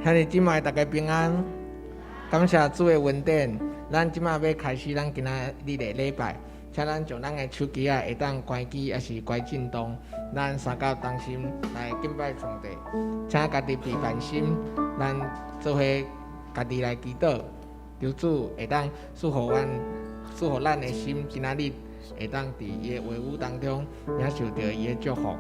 兄弟姊妹，大家平安，感谢主的恩典。咱即马要开始咱今仔日的礼拜，请咱将咱的手机会当关机，也是关震动，咱三角同心来敬拜上帝。请家己备办心，咱做伙家己来祈祷，求主会当赐予咱的心，今仔日会当伫伊的话语当中领受到伊的祝福。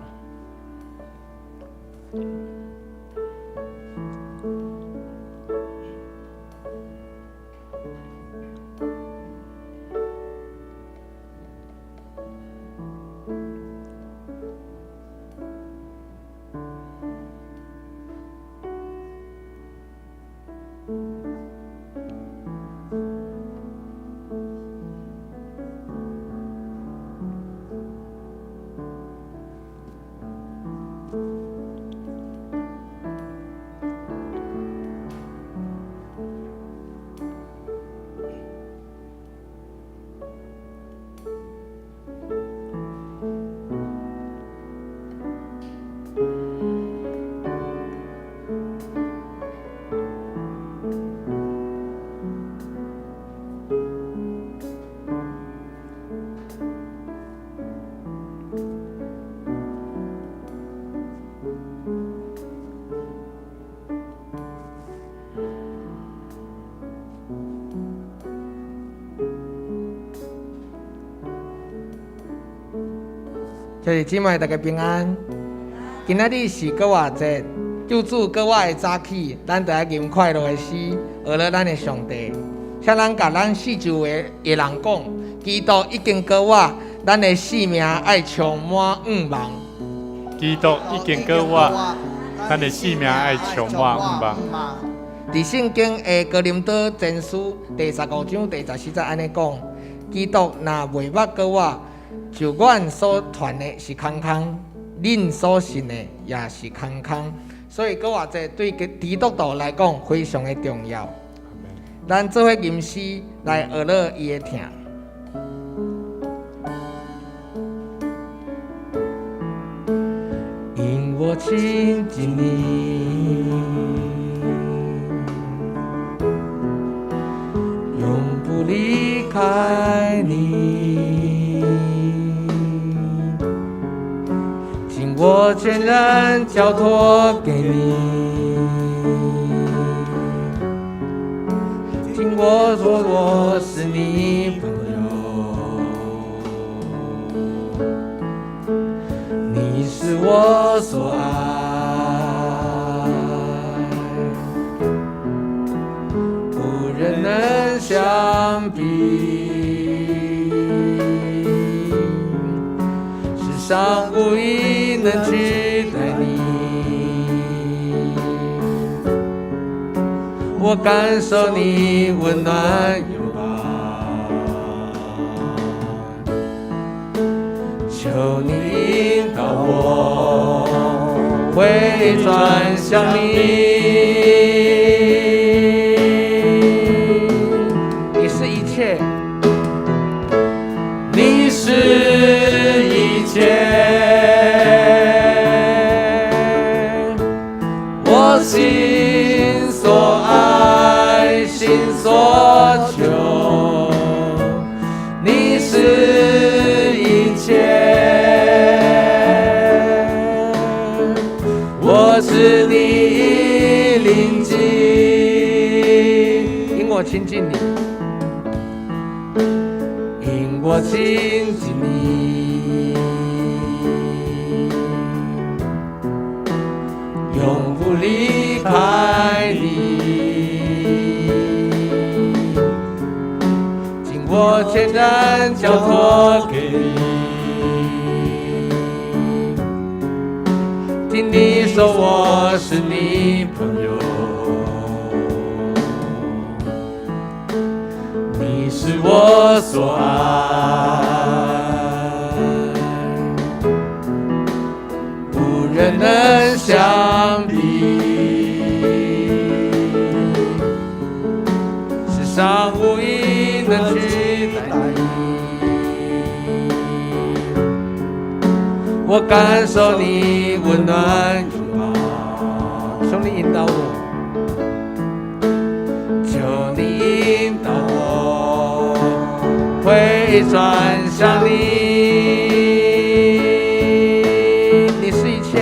就是姊妹，大家平安。今仔日是国外节，救主国外的早起，咱就要吟快乐的诗，学了咱的上帝。请咱甲咱四周围的人讲，基督已经国外，咱的性命爱充满望。基督已经国外，咱的性命爱充满望。伫圣经的哥林多前书第15章第14节安尼讲：基督若袂捌国外。就阮所传的是空空，恁所信的也是空空。所以，国外这对基督徒来讲非常的重要。咱做伙吟诗来学了伊的听。因我亲近你，永不离开你。我全然交托给你，听我说我是你朋友，你是我所爱，无人能相比，世上无一能取代你，我感受你温暖拥抱，求你引导我回转向你，你是一切，你是一切。心所爱，心所求，你是一切，我是你邻居，因我亲近你，因我亲近你，永不离开你，尽我全然交托给你，听你说我是你朋友，你是我我所爱，无人能相比。世上无一能取代你，我感受你温暖拥抱。求你引导我，求你引导我，回转向你。你是一切，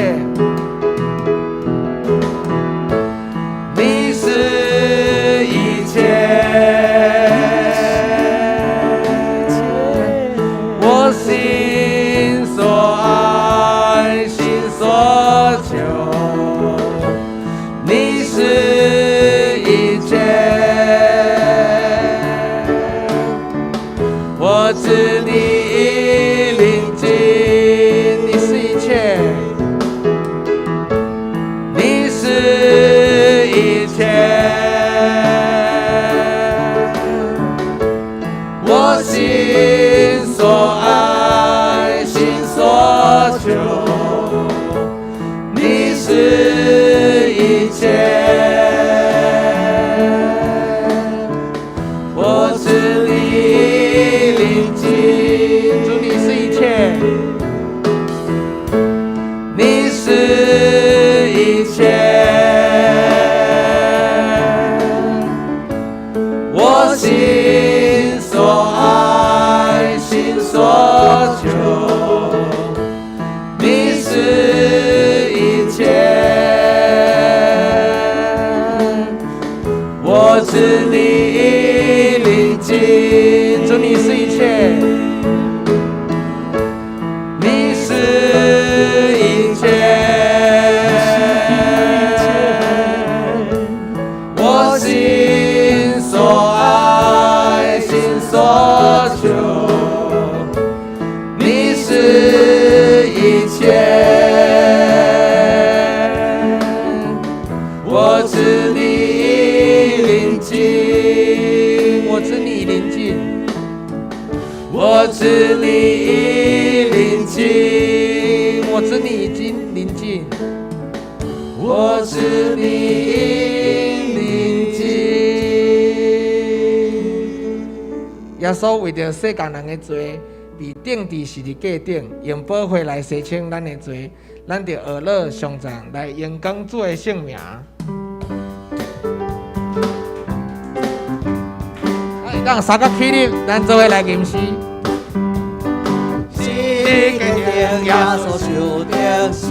你是一切，我心所爱，心所求。你是一切，我知你临近。你是一切，你是一切，我心所爱，心所求。你是一切，我知你临近。主你是一切，你是一切，我心所爱，心所求。你是一切，我知你临近。主你是一切，你是一切，我心所爱，心所求。你是一切，我知你临近，我知你临近，我知你临近，我知你已经临近，我知你临近。耶稣为着世间人的罪，被钉伫十字架顶，用宝血来洗清咱的罪，咱就学乐上赞来延讲主的圣名。让三个起立，咱做伙来吟诗。是决定耶稣受定死，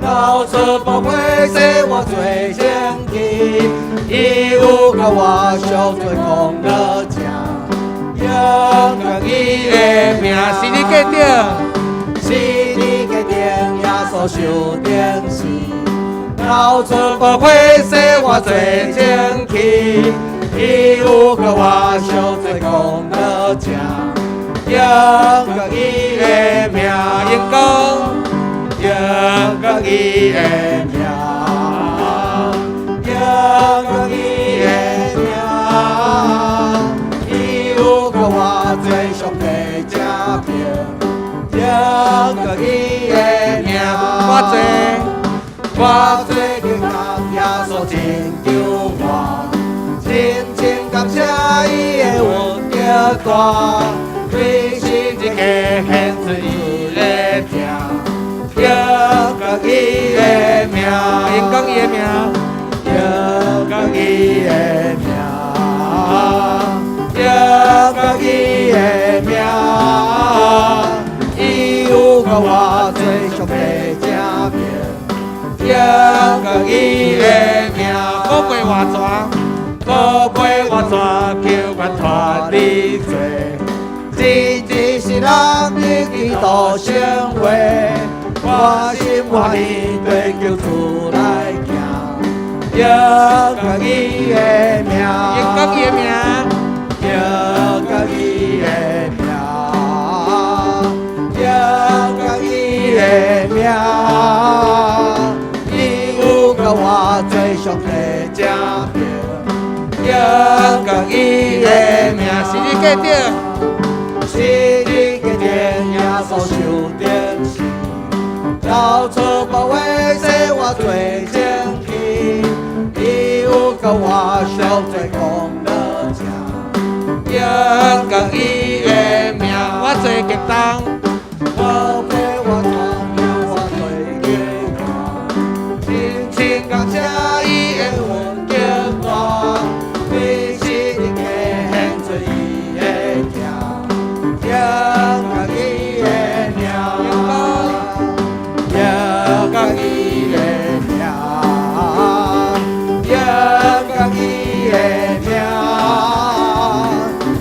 流出宝血洗我罪愆气，伊有甲我赎罪公了正，用甲伊的名是你决定，是你决定耶稣受定死，流出宝血洗我罪愆气。伊有甲我赎罪公了正，用甲伊的名应讲，用甲伊的名，用甲伊的名，伊有甲我罪赎的正平，用甲伊的名，我罪经甲耶稣拯救我。真情感谢伊的恩德大，对心一个献出伊的命，用甲伊的名，应讲伊的名，用甲伊的名，用甲伊的名，伊有甲我最上的正平，用甲伊的名，宝贵外传。宝贝我怎叫我脱离罪？真是人的基督生活，我心我意对救主来行，用甲伊的名，应讲伊的名，用甲伊的名，用甲伊的名，伊有甲我最上的正平。用甲伊的名，是你决对对，是你的天耶稣受定死，到处保卫使我最正气，伊有甲我受罪功德奖，应感伊的名，我最激动。宝贝我同有我最敬仰，真情感谢伊的恩典大，你是你的献出伊的名，应感伊的名，应感伊的名，应感伊的名，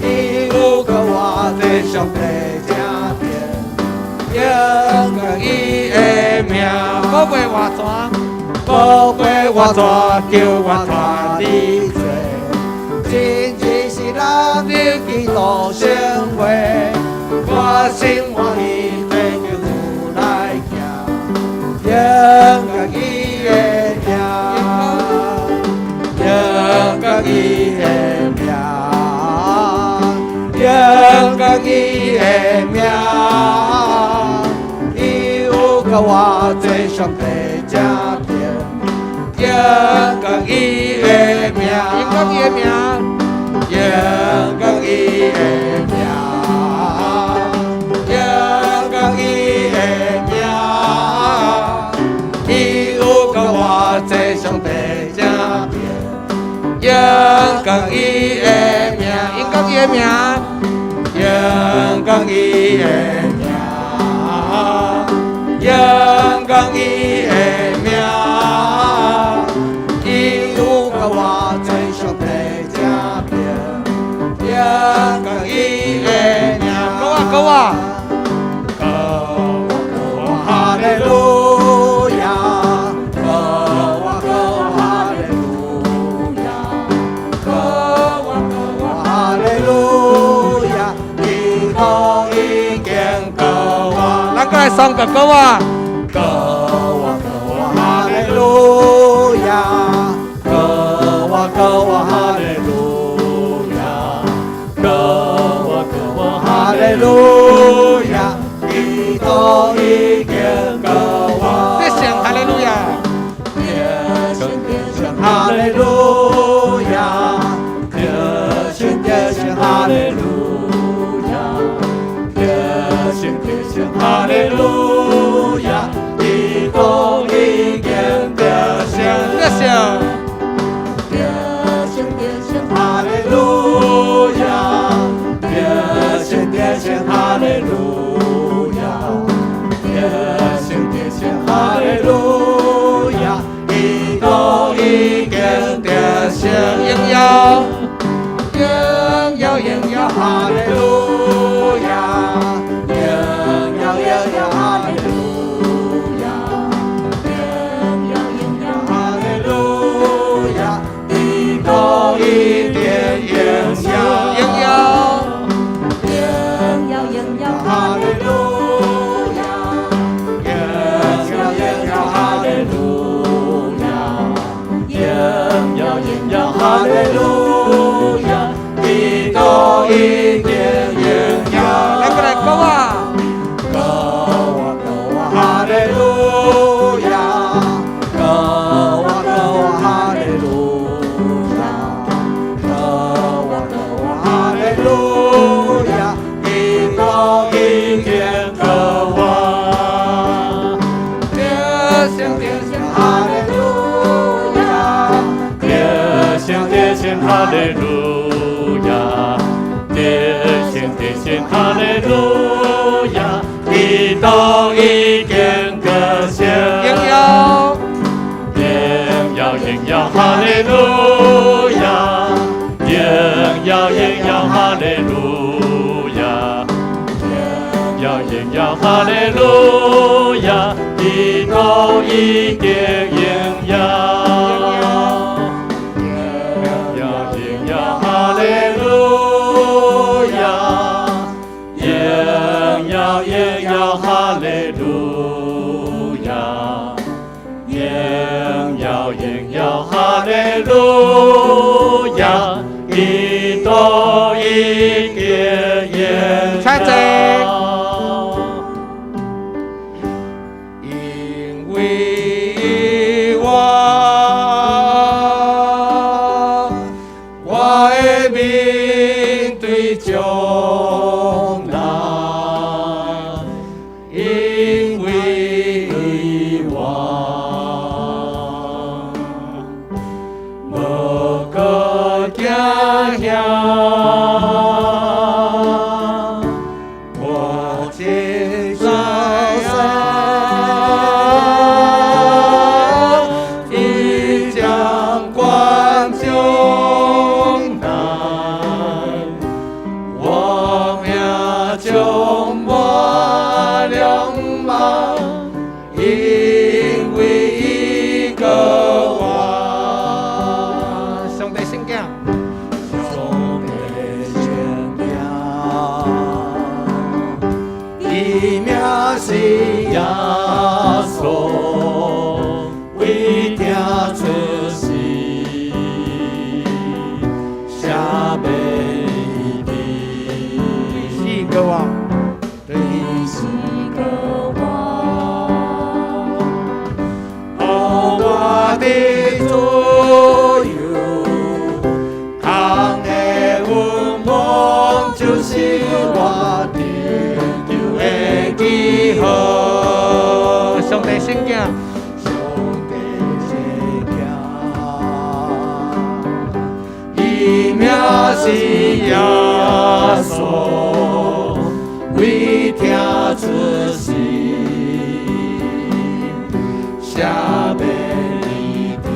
伊有甲我在上帝正边。应感伊的名，宝贝我怎？宝贝我怎叫我传你做？真正是咱的基督生活，我心欢喜跟着主来行。应感伊的名，应感伊的名，应感伊的名。我最上帝正平，应感伊的名，应感伊的名，应感伊的名，应感伊的名，伊有甲我最上帝正平，应感伊的名，应感伊的名，应感伊的名。应感伊的名，伊有甲我做上帝正平。应感伊的名，高啊！哈利路亚，哈利路亚，哈利路亚，伊都已经告我。咱过来唱个歌啊！歌我哈利路亚，歌我哈利路亚，歌我哈利路亚，伊都已经歌我。你唱哈利路亚，哈利路亚，哈利路亚，哈利路亚。都已经得胜，得胜，哈利路亚，得胜，哈利路亚，得胜，哈利路亚，伊都已经得胜，荣耀，哈利路亚，哈利路亚。一点影响，荣耀，哈利路亚，哈利路亚，哈利路亚，你都一点影响。来过来高啊！哈利路亚，哈利路亚。路亚，你都已经渴望。得胜，哈利路亚，得胜，哈利路亚，得胜，哈利路亚，你都已经得胜。荣耀，哈利路亚。应要哈利路亚，应要哈利路亚，你都一定应要，应要哈利路亚，应要哈利路亚，应要哈利路亚。你都一定充满了吗？因为一个王，上帝圣经，上帝圣名，伊名是耶稣，为听出世，写美的，是一个王，对是个王，哦，我的主有，扛的温梦就是我的救的记号，上帝圣经，上帝圣经，伊名是耶稣，为听出世，写美的，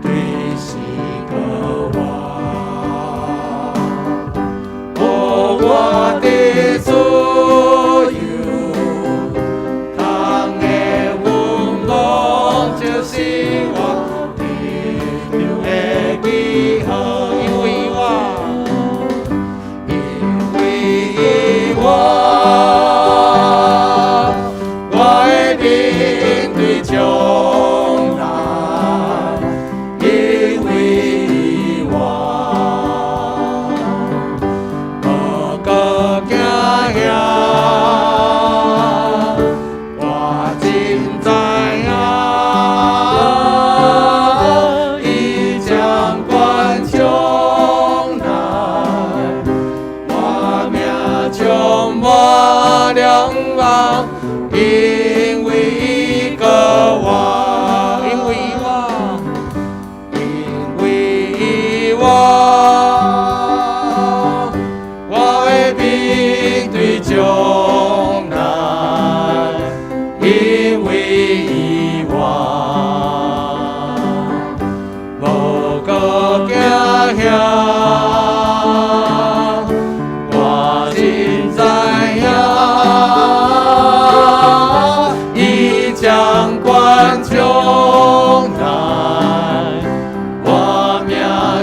对是个王，哦，我的主有，扛的温梦就是我的救的记号，因为我会面对将来，因为我无搁惊吓，我真知影，伊将管将来，我命充满了望。因为一个王，因为我会面对将来，因为我无搁惊吓，我真知影。将管将来，我命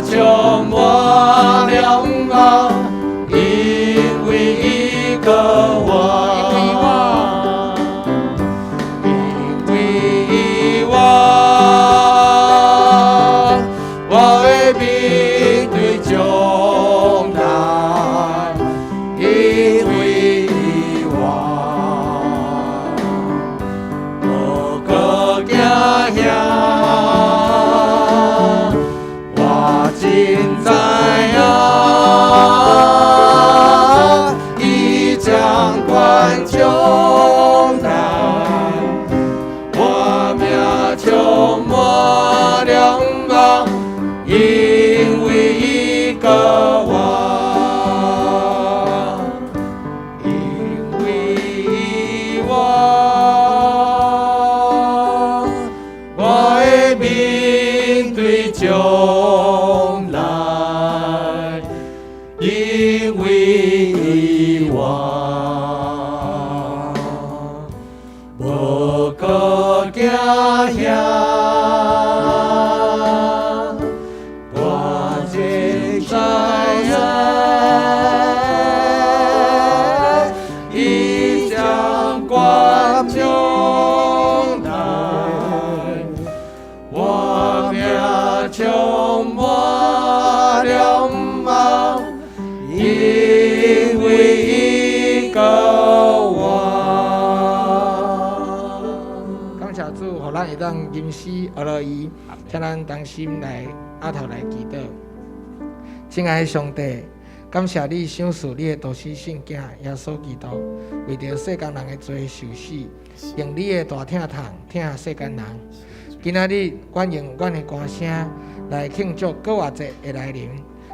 充满了望，因为一个王，因为我会面对将来，因为惊吓，我真知影，伊将管将来，我命充满了望，因为一个王。面对将来，因为我无搁惊吓，我真知影，伊将管将来。我命充满了望，因为一个王。感谢主，互咱会当吟诗学落伊，请咱同心来压头来祈祷。亲爱的上帝，感谢你赏赐你的独生圣子耶稣基督，为着世间人的罪受死，用你的大疼痛疼世间人。今仔日，阮用阮的歌声来庆祝国外节的来临。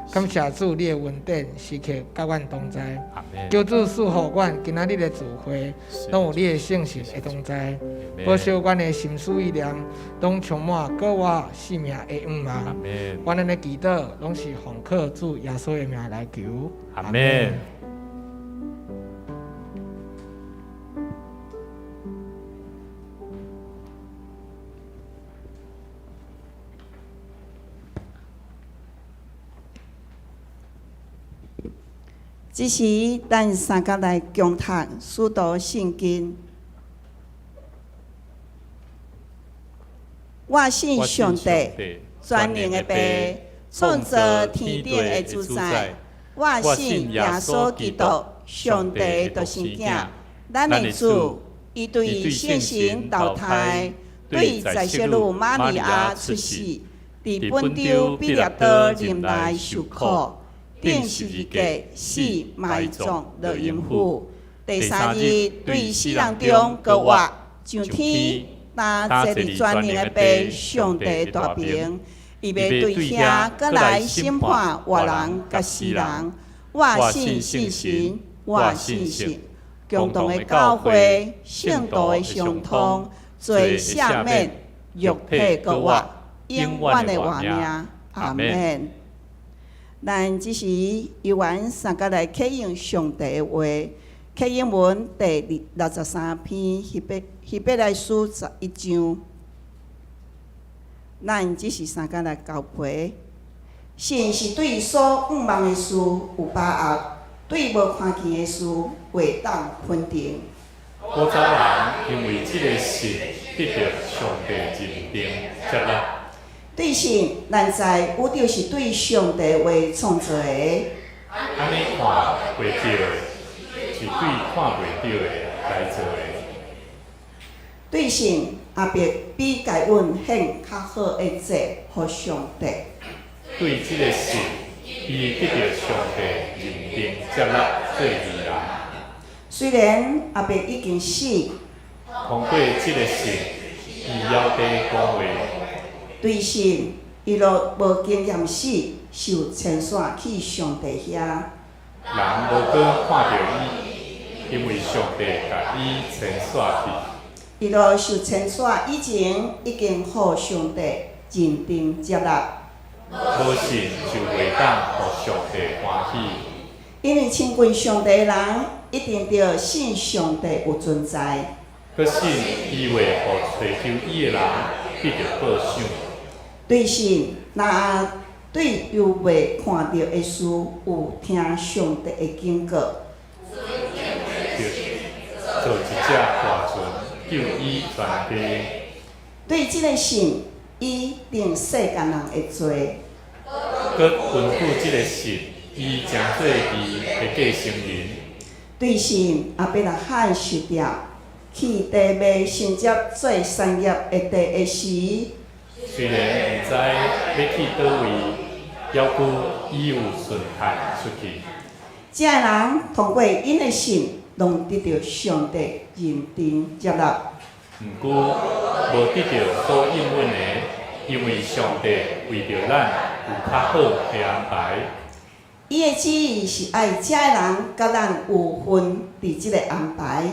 感谢主，你的恩典时刻甲阮同在。阿门。求主赐予阮今仔日的智慧，拢有你的圣神会同在，保守阮的心思意念，拢充满过我生命的愿望。阿门。阮的祈祷拢是奉靠主耶稣的名来求。阿门。这时，咱三甲来共读《使徒圣经》。我信上帝，全能的爸，创造天顶的主宰。我信耶稣基督，上帝的独生子，咱的主，伊对圣神投胎，对在小女玛利亚出世，伫本州比列岛林内受苦。定十字架死埋葬落阴府，第三日对死人中搁活上天，担坐伫全能的爸上帝的大名，伊要对遐搁来审判活人甲死人。我信圣神，我信神，共同的教会，圣道的相通，罪赦免，肉体搁活，永远的活命。阿门。咱只是由阮三甲来启用上帝的话，启英文第63篇希伯来书11章。咱只是三甲来交陪。神是对所仰望的事有把握，对无看见的事袂当肯定。古早人因为这个神得到上帝认定接纳。对神，咱知有就是对上帝话创造的。安尼看袂到的，是对看袂到的来做的。对神也别比家阮献较好的祭予上帝。对这个神，伊得到上帝认定接纳做义人。虽然也别已经死，通过这个神，伊还在讲话。对神，伊若无经验死，受牵线去上帝遐。人无搁看到伊，因为上帝甲伊牵线去。伊若受牵线以前，已经互上帝认定接纳。无信就袂当互上帝欢喜。因为亲近上帝的人，一定着信上帝有存在。搁信伊话，互找求伊的人必着报赏。对神，若对犹未看到的事有听上帝的警告，做一只大船，救伊全家。对即个神，伊定世间人的罪。搁根据即个神，伊诚做伊会继承人。对神，也要来喊受掉，去地卖承接做产业的地的时。虽然毋知要去倒位，要顾伊有顺探出去。这个人通过因的信，拢得到上帝认定接纳。毋过无得到所应允的，因为上帝为着咱有较好的安排。伊的旨意是爱这个人甲咱有份伫即个安排。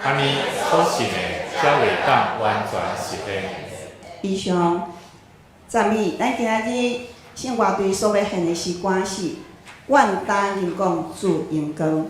安尼所信的才会当完全实现。以上赞美咱今仔日圣乐队所要献的诗歌是“愿答应讲主荣光”。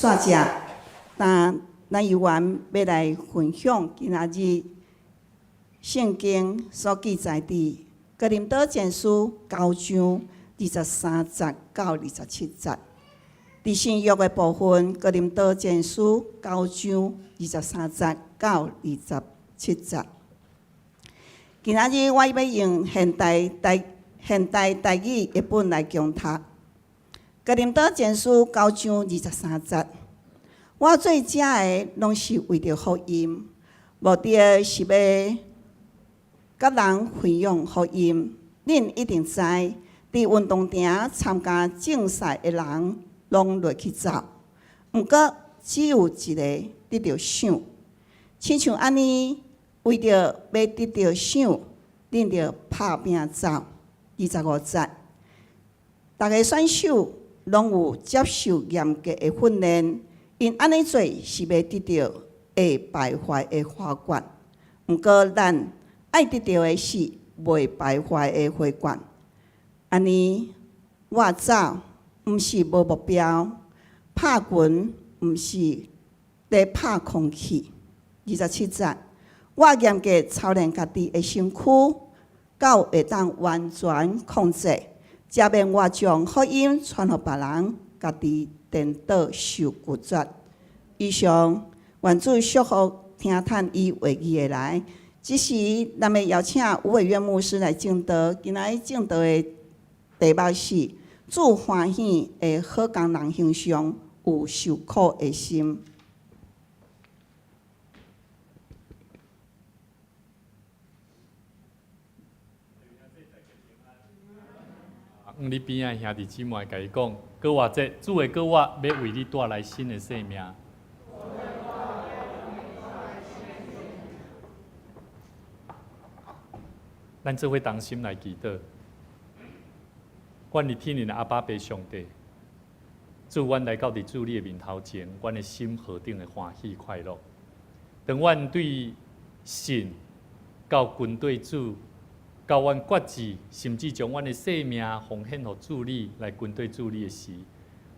煞者，咱由员要来分享今仔日圣经所记载的哥林多前书9章23节到27节。伫新约的部分，哥林多前书9章23节到27节。今仔日我要用现代台语译本来共读。哥林多前书9章23节，我做这的拢是为着福音，目的是要甲人分享福音。恁一定知，伫运动场参加竞赛的人拢落去走，毋过只有一个得到奖。亲像安尼，为着要得到奖，恁着拍拼走。25节，逐个选手拢有接受严格的训练，因安尼做是要得到会败坏的花冠。毋过咱爱得到的是袂败坏的花冠。安尼，我走毋是无目标，拍拳毋是在拍空气。27节，我严格操练家己的身躯，到会当完全控制。才免我将福音传予别人，家己颠倒受拒绝。以上愿主祝福听叹伊话语的来。这时，咱要邀请吴伟渊牧师来证道。今仔日证道的题目是“主欢喜的好工人形象，有受苦的心”。你边仔兄弟姊妹甲伊讲，搁偌济，主会搁我要为你带来新的生命。咱做伙同心来祈祷。阮伫天灵的阿爸爸上帝，主，阮来到伫主你的面头前，阮的心何等的欢喜快乐。当阮对神、到军队主、到阮决志，甚至将阮的生命奉献予主你来军队主你的时，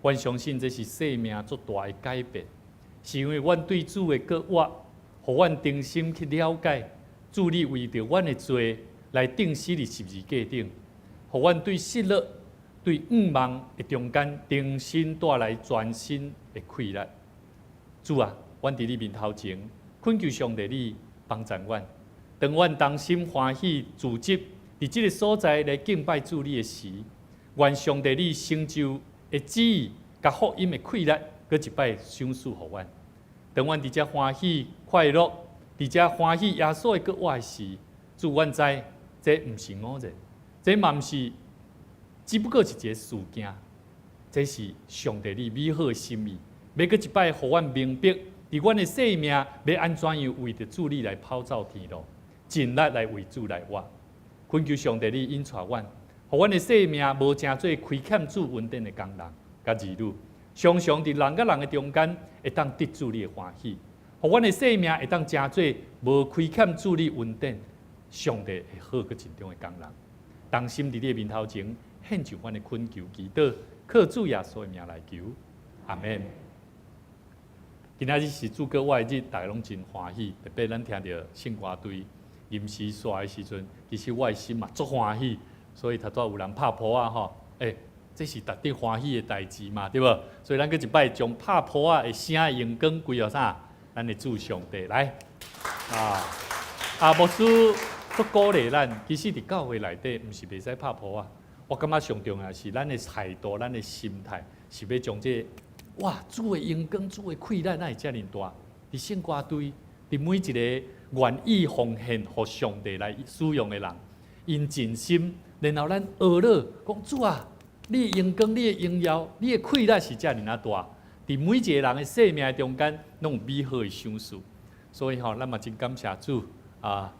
阮相信这是生命足大的改变，是因为阮对主的搁活，互阮定心去了解主你为着阮的罪来定死伫十字架顶，互阮对失落、对望的中间定心带来全新的快乐。主啊，阮伫你面头前，恳求上帝你帮助阮。当阮同心欢喜自执，伫即个所在来敬拜主你的时，愿上帝你成就的旨意，甲福音的快乐，搁一摆赏赐互阮。当阮伫遮欢喜快乐，伫遮欢喜耶稣的搁活的时，主阮知，这毋是偶然，这嘛毋是，只不过是一个事件，这是上帝你美好的心意，要搁一摆互阮明白，伫阮的生命要安怎样为着主你来跑走天路。尽力来为主来活，恳求上帝你引带阮，互阮的生命无成做亏欠主恩典的工人，甲儿女，常常伫人甲人的中间会当得主你的欢喜，互阮的生命会当成做无亏欠主你恩典，上帝会好个尽忠的工人。当心伫你的面头前，献上阮的恳求祈祷，靠主耶稣的名来求，阿门。今仔日是主搁活的日，大家拢真欢喜，特别咱听到圣歌队。临时煞的时阵，其实我的心嘛足欢喜，所以头拄有人拍谱啊吼，这是值得欢喜的代志嘛，对无？所以咱搁一摆将拍谱啊的声用光归互啥？咱的主上帝来牧师足鼓励咱，其实伫教会内底毋是袂使拍谱啊。我感觉上重要是咱的态度、咱的心态，是要将哇主的荣光、主的快乐，哪会遮尔大？伫圣歌队，伫每一个。愿意奉献予上帝来使用的人，因尽心，然后咱学了讲主啊，你的荣光、你的荣耀、你的快乐是遮尔大，伫每一个人的生命中间，拢有美好的赏赐。所以咱嘛真感谢主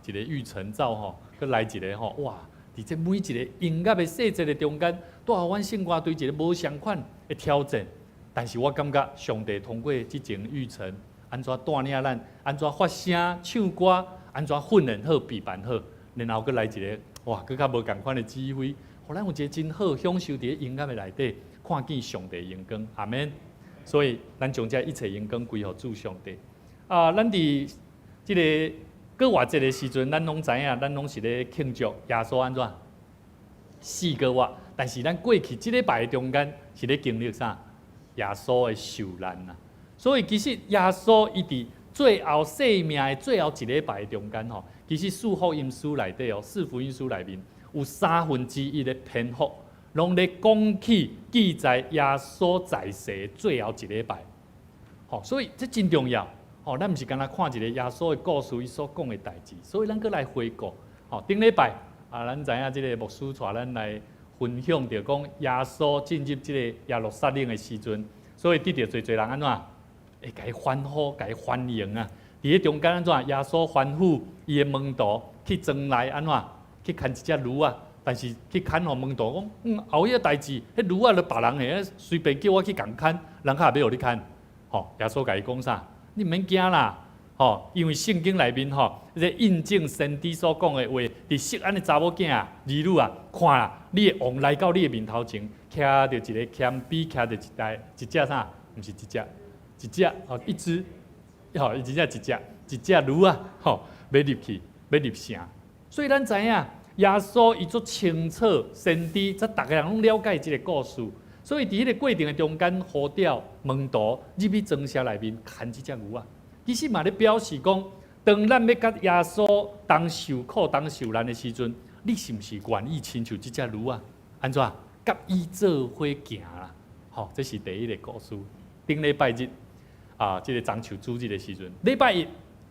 一个玉成照佮来一个哇，伫这每一个音乐的细节的中间，带互阮圣歌队一个无相款的挑战。但是我感觉上帝通过即种玉成。安怎带领咱？安怎发声、唱歌？安怎训练好、备办好？然后佮来一个哇，佮较无共款的指挥，互咱有一个真好享受伫音乐的内底，看见上帝荣光。阿门。所以咱将这一切荣光归予主上帝。咱伫即个过活节的时阵，咱拢知影，咱拢是咧庆祝耶稣安怎死过活。但是咱过去即礼拜中间是咧经历啥？耶稣的受难啊。所以其实耶稣伊伫最后生命的最后一礼拜中间其实四福音书内底四福音书内面有1/3的篇幅，拢咧讲起记载耶稣在世最后一礼拜。所以这真重要。咱毋是干那看一个耶稣的故事，伊所讲的代志，所以咱搁来回顾。顶礼拜咱知影即个牧师带咱来分享着讲耶稣进入即个耶路撒冷的时阵，所以得着侪人安怎？会甲伊欢呼，甲伊欢迎啊！伫咧中间安怎？耶稣吩咐伊的门徒去庄内安怎？去牵一只驴啊！但是去牵互门徒讲，后迄个代志，迄驴啊，就别人诶，随便叫我去共牵，人家也要互你牵。耶稣甲伊讲啥？你毋免惊啦！因为圣经内面咧印证先知所讲的话，伫色安的查某囝啊、儿女啊，看啦，你的王来到你的面头前，徛着一个铅笔，徛着一只啥？毋是一只。一只一只，一只驴啊，要入去，要入城。所以咱知影，耶稣伊足清楚，先知则大家人拢了解即个故事。所以伫迄个过程的中间，呼召门徒入去庄舍内面牵即只驴啊。其实嘛咧表示讲，当咱要甲耶稣当受苦、当受难的时阵，你是毋是愿意亲像即只驴啊？安怎？甲伊做伙行啦。这是第一个故事。顶礼拜日。即个中秋主日的时阵，礼拜一，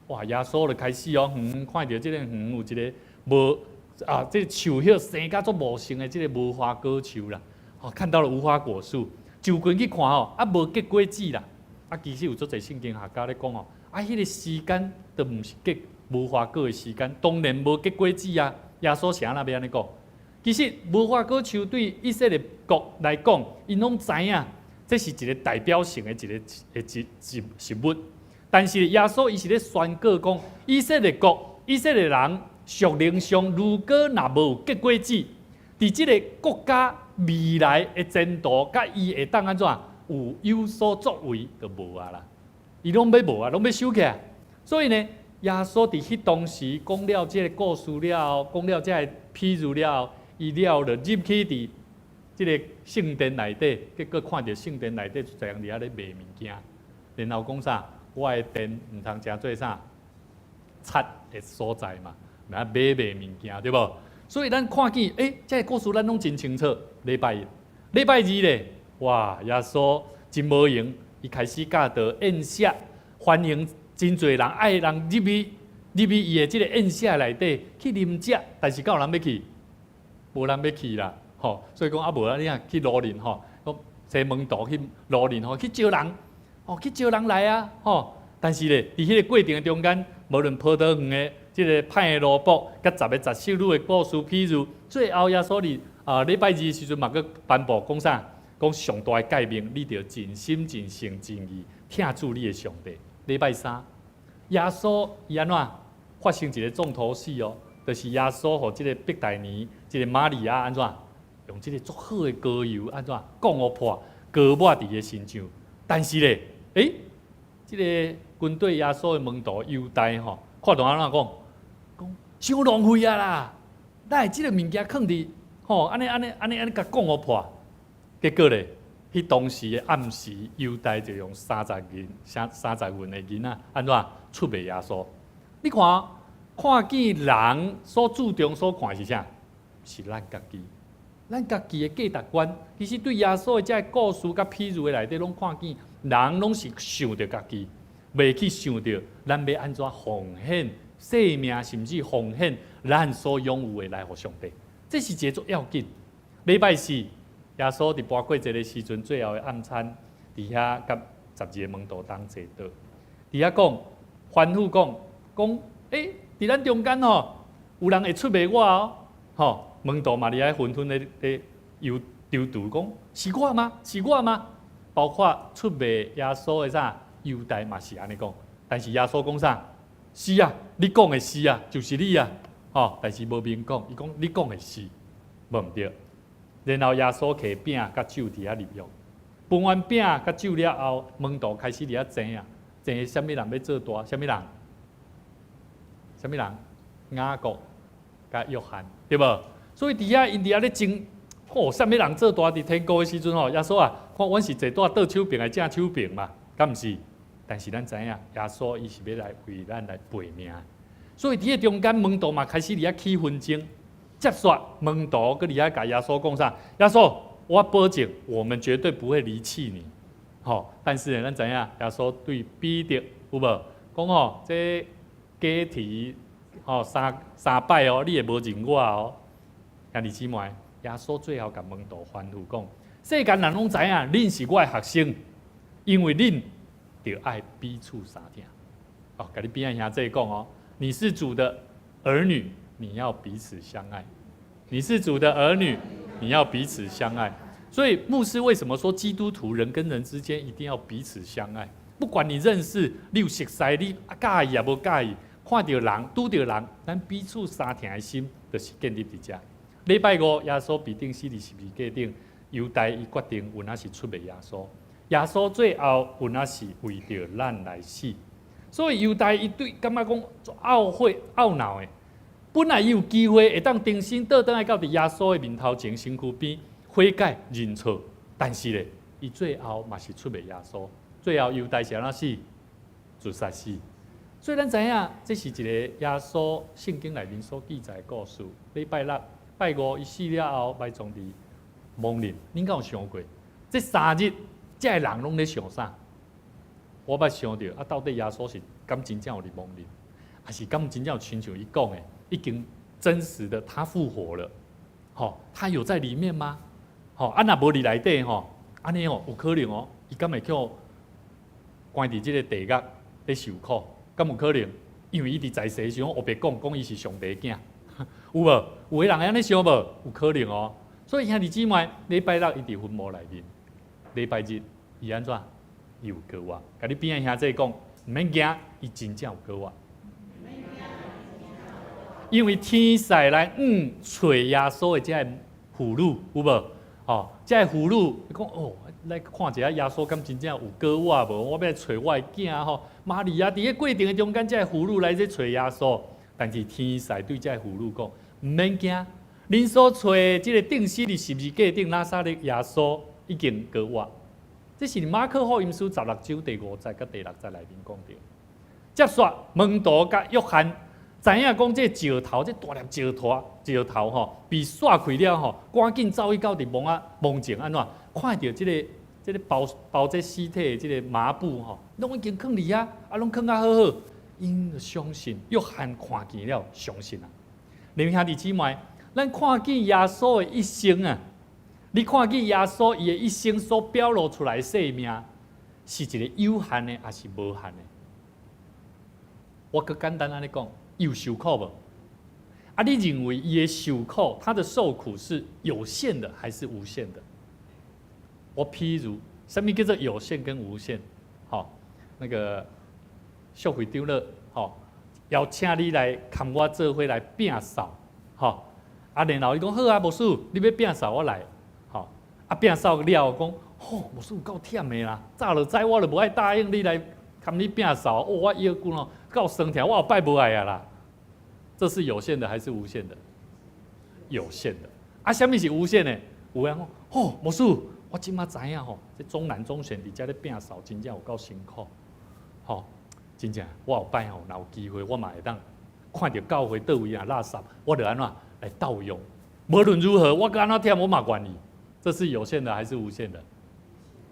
哇，耶稣就开始看到即个有一个无这树叶生甲足茂盛的这个无花果树啦，看到了无花果树，就近去看无结果子啦。其实有足侪圣经学家咧讲迄个时间都毋是结无花果的时间，当然无结果子啊。耶稣啥那要安尼讲？其实无花果树对以色列国来讲，因拢知影这是一个代表性的食物。但是耶稣伊是咧宣告讲，以色列国、以色列人属灵上，如果若无结果子，伫即个国家未来的前途，甲伊会当安怎有所作为，就无啊啦。伊拢要无啊，拢要收起来。所以呢，耶稣伫迄当时讲了即个故事了后，讲了即个譬如了后，伊了就入去伫即个圣殿内底，结果看到圣殿内底就人伫遐咧卖物件，然后讲啥？我的殿毋通诚做啥？贼的所在嘛，买物件对无？所以咱看见，这个故事咱拢真清楚。礼拜二咧，哇，耶稣真无闲，伊开始教导宴席，欢迎真侪人爱人入去伊的即个宴席内底去啉食，但是敢有人要去？无人要去啦，所以讲无你啊去罗林讲西门道去罗林去招人。去招人来啊，但是咧，伫迄个过程的中间，无论葡萄园的即个歹的萝卜，甲10个十首女的故事，譬如最后耶稣礼拜二的时阵嘛，佮颁布讲啥？讲上大的诫命，你着尽心、尽性、尽意听主你的上帝。礼拜三，耶稣伊安怎发生一个重头戏就是耶稣和即个伯大尼、即个玛利亚安怎用即个足好的膏油安怎降互破膏抹伫个身上，但是咧。即个军队耶稣的门徒犹大看到安怎讲伤浪费啊啦！咱即个物件放伫安尼甲讲互破，结果咧，迄当时的暗时，犹大就用30银的银仔安怎出卖耶稣？你看见人所注重所看是啥？是咱家己。咱家己的价值观，其实对耶稣的这故事甲譬如的内底，拢看见人拢是想着家己，袂去想着咱要安怎奉献生命，甚至奉献咱所拥有的来互上帝。这是一个足要紧。礼拜四，耶稣伫跋过节的时阵，最后的暗餐，伫遐甲12个门徒同坐倒，伫遐讲吩咐讲，伫咱中间有人会出卖我门徒嘛，伫遐纷纷咧丢赌讲是我吗？是我吗？包括出卖耶稣的啥犹大嘛是安尼讲，但是耶稣讲啥？是啊，你讲的是啊，就是你啊，但是无明讲，伊讲你讲的是，无毋对。然后耶稣摕饼甲酒伫遐入用，分完饼甲酒了后，门徒开始伫遐争什么人要做大？什么人？雅各甲约翰，对无？所以伫遐因伫遐咧争，什么人做大？伫天国的时阵耶稣看阮是坐大倒手柄的正手柄嘛，敢毋是？但是咱知影，耶稣伊是要来为咱来赔命，所以伫个中间门徒嘛开始伫遐起纷争，接续门徒佮伫遐甲耶稣讲啥？耶稣，我保证，我们绝对不会离弃你。但是呢，咱知影，耶稣对彼得有无讲这假题三摆你也无认我兄弟姊妹，耶稣最后甲门徒吩咐讲：世间人拢知影，恁是我的学生，因为恁就爱彼此相听。甲你边仔兄弟讲你是主的儿女，你要彼此相爱。你是主的儿女，你要彼此相爱。所以牧师为什么说基督徒人跟人之间一定要彼此相爱？不管你认识，你有熟悉，你介意也无介意，看到人、拄到人，咱彼此相听的心，就是建立伫遮。礼拜五，耶稣被钉死伫十字架顶，犹大伊决定有哪是出卖耶稣。耶稣最后有哪是为着咱来死。所以犹大伊对感觉讲懊恼的，本来伊有机会会当重新倒转来到伫耶稣的面头前身躯边悔改认错，但是咧，伊最后嘛是出卖耶稣。最后犹大是安怎死？自杀死。所以咱知影，这是一个耶稣圣经内面所记载的故事。礼拜六、拜五伊死了后，埋葬伫亡灵。恁敢有想过？这3日，这人拢咧想啥？我捌想到到底耶稣是敢真正有伫亡灵，还是敢真正有亲像伊讲的，已经真实的，他复活了，他有在里面吗？若无伫内底安尼有可能伊敢会叫关伫这个地狱咧受苦，敢有可能？因为伊伫在世时候，别讲伊是上帝囝，有无？有个人会安尼想无？有可能所以兄弟姊妹，礼拜六伊伫坟墓内面，礼拜日伊安怎？伊有过活。甲你边个兄弟讲，毋免惊，伊真正有过活。因为天使来找耶稣的这个妇女，有无？这个妇女，伊讲来看一下耶稣敢真正有过活无？我要找我的囝玛利亚伫个过程的中间，这个妇女来这找耶稣，但是天使对这个妇女讲，毋免惊，恁所找的这个钉死伫十字架顶拿撒勒耶稣已经过活。这是马可福音书16章第5节甲第6节内面讲到。接续门徒甲约翰知影讲这石头，这大粒石头被刷开了赶紧走去到伫墓前安怎？看到这个包这尸体的这个麻布拢已经放伫遐，拢放啊好好，因就相信。约翰看见了，相信啊！恁兄弟姊妹，咱看见耶稣的一生啊！你看见耶稣伊的一生所表露出来的生命，是一个有限的，还是无限的？我更简单安尼讲，有受苦无？你认为伊的受苦，他的受苦是有限的还是无限的？我譬如，什么叫做有限跟无限？那个秀会长了，邀请你来看我做伙来摒扫，然后伊讲好啊，牧师，你要摒扫我来，摒扫了，讲，牧师有够忝的啦，早就知我就无爱答应你来看你摒扫，我腰骨够酸痛，我后摆无爱啊啦。这是有限的还是无限的？有限的。什么是无限的？有人讲，牧师，我即马知影这中南中选伫遮咧摒扫，真正有够辛苦。真正，我后摆若有机会，我嘛会当看到教会倒位垃圾，我就安怎来盗用。无论如何，我安怎忝，我嘛愿意。这是有限的还是无限的？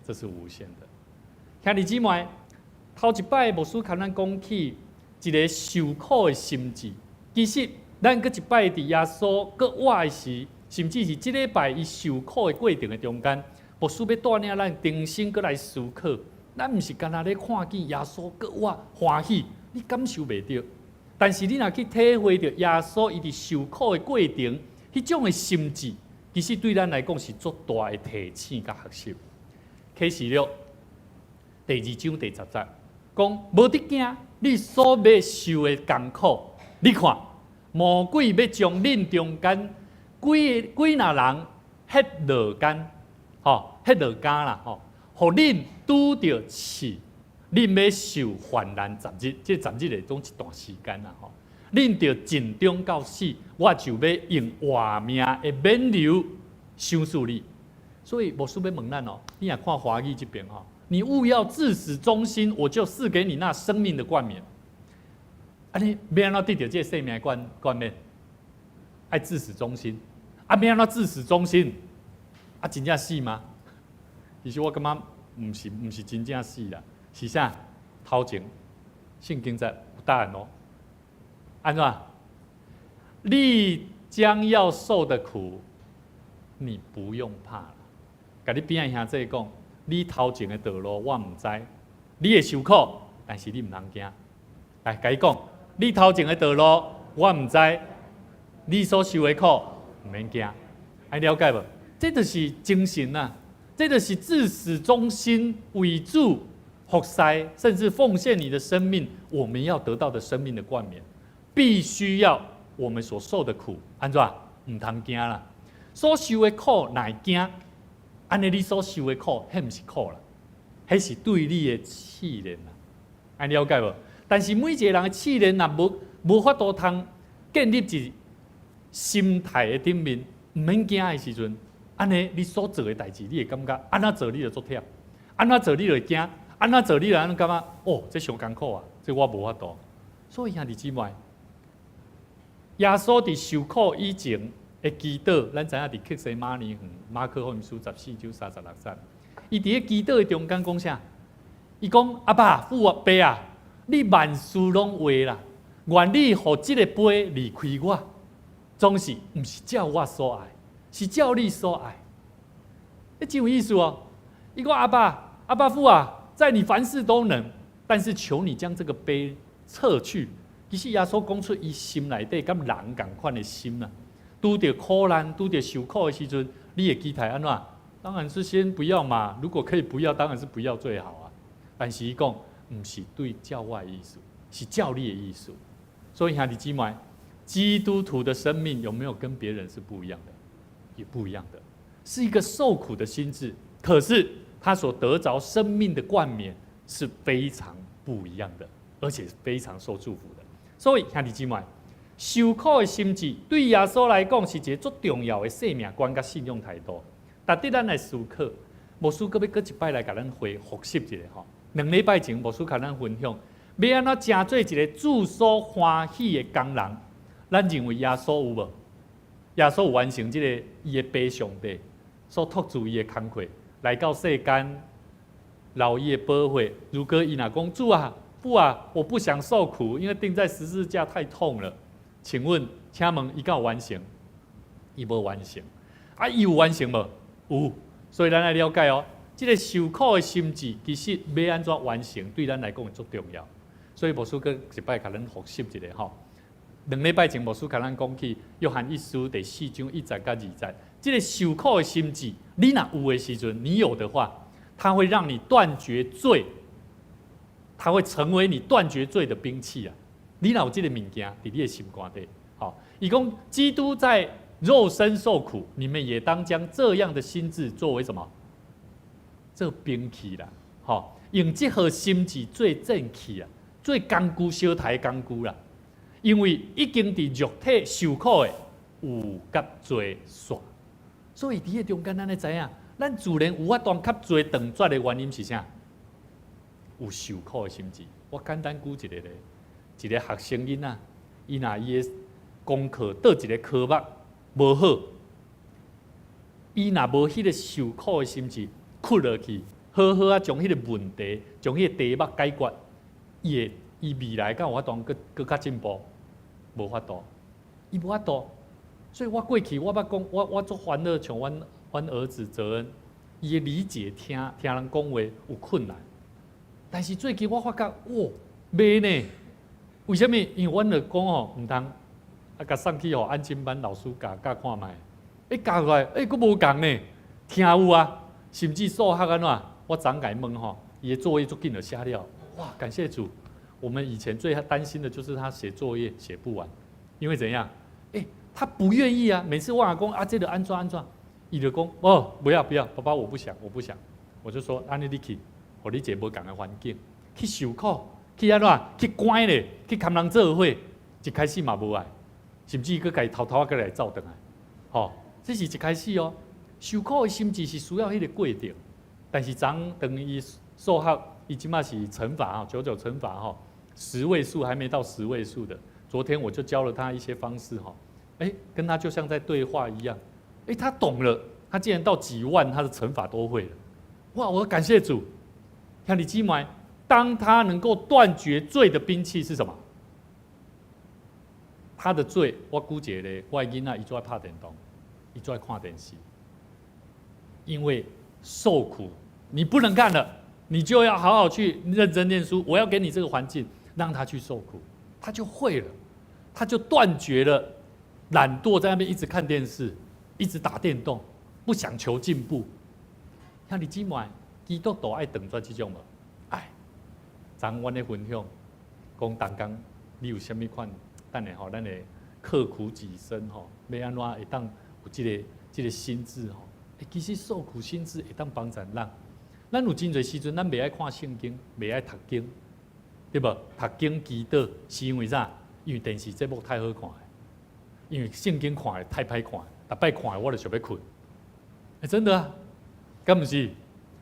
这是无限的。兄弟姊妹，头一摆牧师甲咱讲起一个受苦的心志。其实，咱搁一摆伫耶稣搁活的时，甚至是即礼拜伊受苦的过程的中间，牧师要带领咱重新搁来思考。咱毋是干那咧看见耶稣搁活欢喜，你感受袂到。但是你若去体会到耶稣伊伫受苦的过程，迄种的心志，其实对咱来讲是足大的提醒甲学习。启示录第2章第10节讲：无得惊，你所要受的艰苦。你看，魔鬼要将恁中间几若人ฮ็落干，ฮ็落干啦，互恁拄着刺，恁要受患难10日，这10日是总一段时间啦，恁着尽忠到死，我就要用活命的免流赏赐你。所以牧师要问咱你若看华语这边你务要至死忠心，我就赐给你那生命的冠冕。你要安怎得到这个生命的冠冕？爱至死忠心。要安怎至死忠心？真正死吗？其实我感觉毋是真正死啦，是啥？头前圣经在有答案安怎？你将要受的苦，你不用怕了。甲你边仔兄弟讲，你头前的道路我毋知，你会受苦，但是你毋通惊。来，甲伊讲。你头前的道路，我毋知；你所受的苦，毋免惊。还了解无？这就是精神啊！这就是至死忠心、为主服侍，甚至奉献你的生命，我们要得到的生命的冠冕，必须要我们所受的苦，安怎？毋通惊啦！所受的苦乃惊，安尼你所受的苦，迄毋是苦啦，迄是对你的试炼啦。还了解无？但是每一个人的试炼，若无法度通建立一心态的顶面，毋免惊的时阵，安尼你所做的代志，你会感觉安怎做你就足忝，安怎做你就会惊，安怎做你就安怎感觉这上艰苦啊，这我无法度。所以兄弟姊妹，耶稣伫受苦以前的祈祷，咱知影伫克西马尼园马可福音书14章36节，伊伫咧祈祷的中间讲啥？伊讲阿爸父啊爸啊。你万事拢为啦，愿你互即个杯离开我，总是不是照我所爱，是照你所爱。真有意思哦！伊讲阿爸父啊，在你凡事都能，但是求你将这个杯撤去。其实耶稣讲出伊心内底跟人同款的心啊，拄着苦难、拄着受苦的时阵，你会期待安怎？当然是先不要嘛。如果可以不要，当然是不要最好啊。但是伊讲，不是对教外的意思，是教你的意思。所以兄弟姊妹，基督徒的生命有没有跟别人是不一样的？也不一样的，是一个受苦的心志。可是他所得着生命的冠冕是非常不一样的，而且非常受祝福的。所以兄弟姊妹，受苦的心志对耶稣来讲是一个最重要的生命观甲信仰态度。值得咱来思考。牧师搁要搁一摆来甲咱复习一下吼。2礼拜前牧师甲咱分享，要安怎成做一个主所欢喜的工人。咱认为耶稣有无？耶稣有完成这个伊的爸上帝所托付伊的工课，来到世间，老伊的保护。如果伊若讲主啊，父啊，我不想受苦，因为钉在十字架太痛了。请问，请问伊敢有完成？伊无完成。啊，伊有完成无？有。所以咱来了解哦，这个受苦的心志，其实要安怎完成，对咱来讲最重要。所以牧师搁一摆甲咱复习一下吼。2礼拜前牧师甲咱讲起约翰一书第4章1节到2节，这个受苦的心志，你若有的时阵，你有的话，它会让你断绝罪。它会成为你断绝罪的兵器啊！你若有这个物件，在你的心肝底，好，伊讲基督在肉身受苦，你们也当将这样的心志作为什么？做兵器啦，好，用这号心志做正气啊，做工具小台工具啦。因为已经伫肉体受苦的有甲罪煞，所以伫个中间咱咧知影，咱自然有法当较罪断绝的原因是啥？有受苦的心志。我简单举一个咧，一个学生囡仔，伊若伊的功课倒一个科目无好，伊若无迄个受苦的心志，屈落去，好好啊将迄个问题，将迄个题目解决，伊未来敢有法当更较进步？无法度，伊无法度。所以我过去我捌讲，我做烦恼，像阮儿子泽恩，伊的理解听人讲话有困难。但是最近我发觉，哇，袂呢？为什么？因为阮就讲吼，毋通啊，甲送去吼安亲班老师教看卖。教出来，佫无共呢，听有啊。甚至数学安怎？我昨甲伊问吼，伊的作业足紧就写了。哇，感谢主！我们以前最担心的就是他写作业写不完，因为怎样？他不愿意啊。每次我阿公啊，这个安怎，伊就讲哦，不要，爸爸我不想。我就说，安尼你去，互你一个无共的环境，去受苦，去安怎？去关咧，去跟人做伙，一开始嘛无爱，甚至佫家偷偷仔来走转来，吼，这是一开始哦。受苦的心志是需要迄个过程，但是当伊数学，伊即马是乘法99乘法吼。10位数还没到10位数的，昨天我就教了他一些方式哈，跟他就像在对话一样，他懂了，他竟然到几万，他的乘法都会了，哇！我感谢主。看你记埋，当他能够断绝罪的兵器是什么？他的罪，我估计咧，我的囡仔伊就爱拍电动，伊就爱看电视，因为受苦，你不能干了，你就要好好去认真念书。我要给你这个环境。让他去受苦，他就会了，他就断绝了懒惰，在那边一直看电视，一直打电动，不想求进步。像你今晚基督徒爱等绝这种无？昨阮咧分享，讲当工你有啥物款？等下吼，咱会刻苦己身吼，要安怎会当有这个心智吼？其实受苦心智会当帮助咱。咱有真侪时阵，咱袂爱看圣经，袂爱读经。对无？读经祈祷是因为啥？因为电视节目太好看，因为圣经看的太歹看，逐摆看的我就想要困。真的啊，敢不是？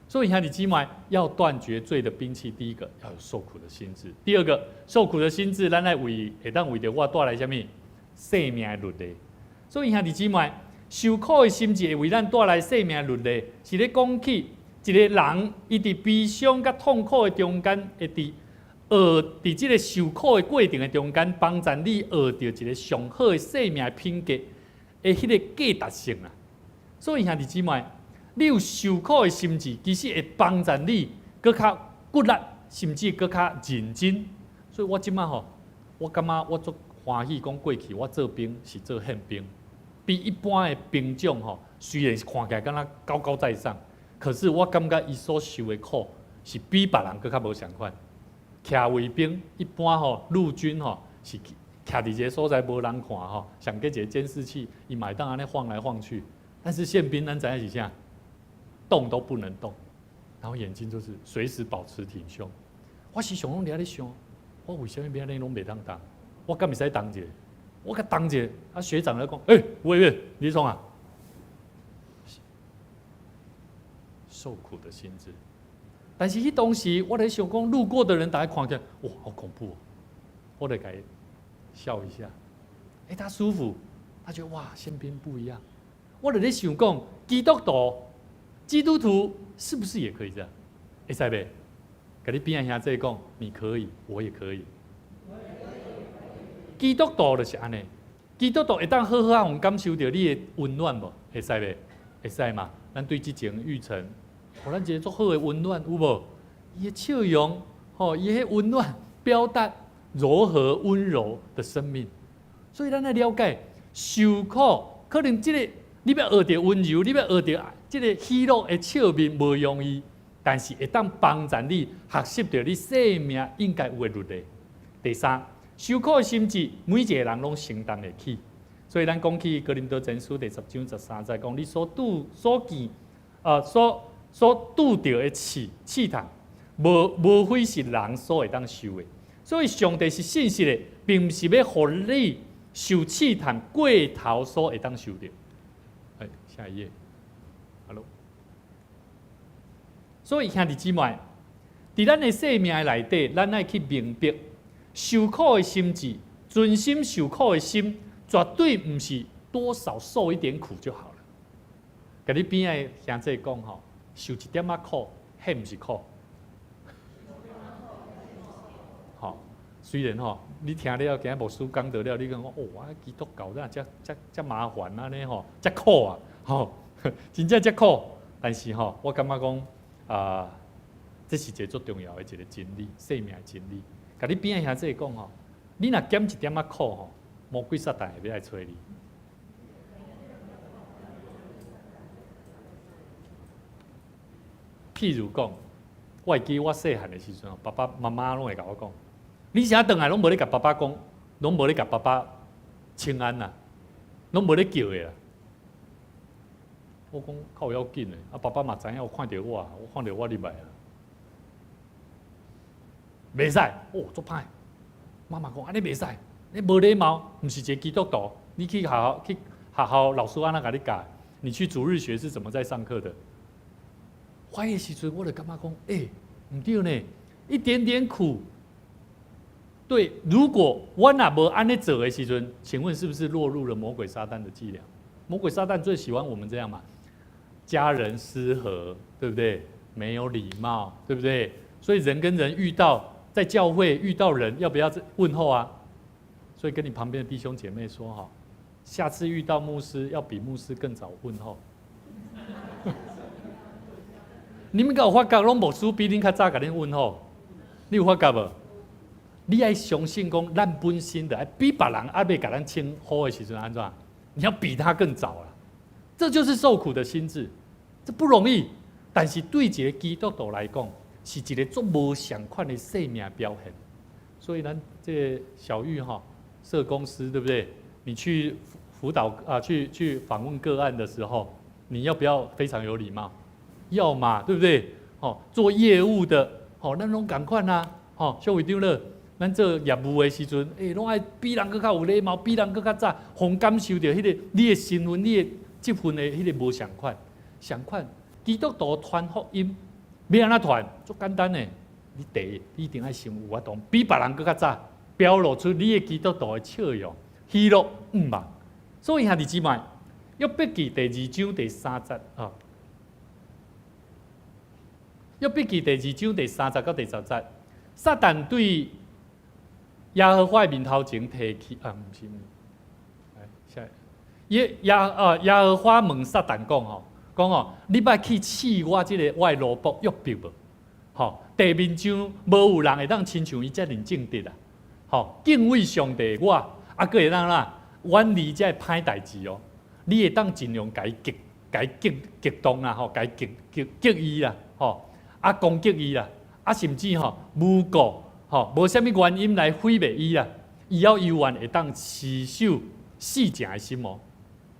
所以兄弟姊妹要断绝罪的兵器，第一个要有受苦的心志，第二个受苦的心志，咱来会当为着我带来什么生命的律例。所以兄弟姊妹，受苦的心志会为咱带来生命的律例，是咧讲起一个人伊伫悲伤甲痛苦的中间，会伫伫即个受苦的过程的中间，帮助你学到一个上好的生命品格的迄个价值性啊。所以兄弟姊妹，你有受苦的心志，其实会帮助你搁较骨力，甚至搁较认真。所以我即摆吼，我感觉我足欢喜，讲过去我做兵是做宪兵，比一般的兵种吼，虽然看起来敢若高高在上，可是我感觉伊所受的苦是比别人搁较无相款。徛卫兵一般吼，陆军吼是徛伫一个所在无人看吼，上计一个监视器，伊嘛会当安尼晃来晃去。但是宪兵咱知影是啥？动都不能动，然后眼睛就是随时保持挺胸。我时常拢伫咧想，我为什么别人拢袂当当？我敢袂使当者？我甲当者，啊学长来讲，喂，李总啊，受苦的心志。但是迄当时，我在想讲，路过的人大家看见，哇，好恐怖哦！我得给笑一下，他舒服，他觉得哇，宪兵不一样。我在想讲，基督徒是不是也可以这样？会使袂？跟你边仔兄弟讲，你可以，我也可以。基督徒就是安尼，基督徒会当好好感受到你的温暖无？会使袂？会使嘛？咱对即前育成。互咱一个足好的温暖，有无？伊的笑容，伊迄温暖表达柔和温柔的生命。所以咱来了解，受苦可能你要学到温柔，你要学到即个喜乐的笑面无容易，但是会当帮助你学习到你生命应该有的律例。第三，受苦的心志，每一个人拢承担得起。所以咱讲起哥林多前书第10章13节讲，你所拄到的试探，无非是人所会当受的。所以上帝是信实的，并不是要互你受试探过头所会当受到。下一页 ，Hello。所以兄弟姊妹，伫咱的生命内底，咱爱去明白，受苦的心志，存心受苦的心，绝对不是多少受一点苦就好了。甲你边的兄弟讲吼。受一点仔苦，迄毋是苦。好，虽然吼，你听了今日牧师讲到了，你讲基督教遮麻烦安尼吼，遮苦啊，真正遮苦。但是我感觉讲这是一个最重要的一个真理，生命的真理。甲你边的兄弟讲你若减一点仔苦魔鬼撒旦会要来找你。譬如讲，我会记我细汉的时阵，爸爸妈妈拢会甲我讲：你啥转来拢无咧甲爸爸讲，拢无咧甲爸爸请安啦，拢无咧叫的啦。我讲较有要紧的，爸爸嘛知影有看到我看到我入来啊，袂使，足歹。妈妈讲安尼袂使，你无礼貌，毋是一个基督徒。你去学校老师安怎甲你教？你去主日学是怎么在上课的？怀的时阵，我就感觉讲，唔对呢，一点点苦。对，如果我若无安尼做的时阵，请问是不是落入了魔鬼撒旦的伎俩？魔鬼撒旦最喜欢我们这样嘛，家人失和，对不对？没有礼貌，对不对？所以人跟人遇到，在教会遇到人，要不要问候啊？所以跟你旁边的弟兄姐妹说下次遇到牧师，要比牧师更早问候。你们有发觉拢牧师比恁较早甲恁问候？你有发觉无？你爱相信讲，咱本身的比别人还未甲咱称呼的时阵安怎？你要比他更早啦。这就是受苦的心志，这不容易。但是对一个基督徒来讲，是一个足无相款的生命表现。所以咱这小玉社公司对不对？你去辅导去访问个案的时候，你要不要非常有礼貌？要嘛，对不对？做业务的，咱拢同款啊。小会长了，咱做业务的时阵，拢爱比人更较有礼貌，比人更较早，互感受到迄个你的身份、你的积分的迄个无相款。相款，基督徒传福音，要安怎传？足简单的，你第一一定爱先有法度，比别人更较早，表露出你的基督徒的笑容、喜乐、愿望。所以兄弟姊妹，约伯记第2章第3节约伯記第2章第3節到第10節，撒旦对耶和华面头前提起啊，唔是，来下耶和华问撒旦讲吼，你捌去试我这个我的萝卜约伯无？吼，地面上无有人会当亲像伊遮尔正直啊！吼，敬畏上帝我，啊，佫会当啦，远离这歹代志哦。你会当尽量甲伊激动啦，吼，甲伊激伊啦，吼，啊攻击伊啦，啊甚至吼诬告，吼，无啥物原因来毁灭伊啦，伊要犹原会当持守死正的心哦。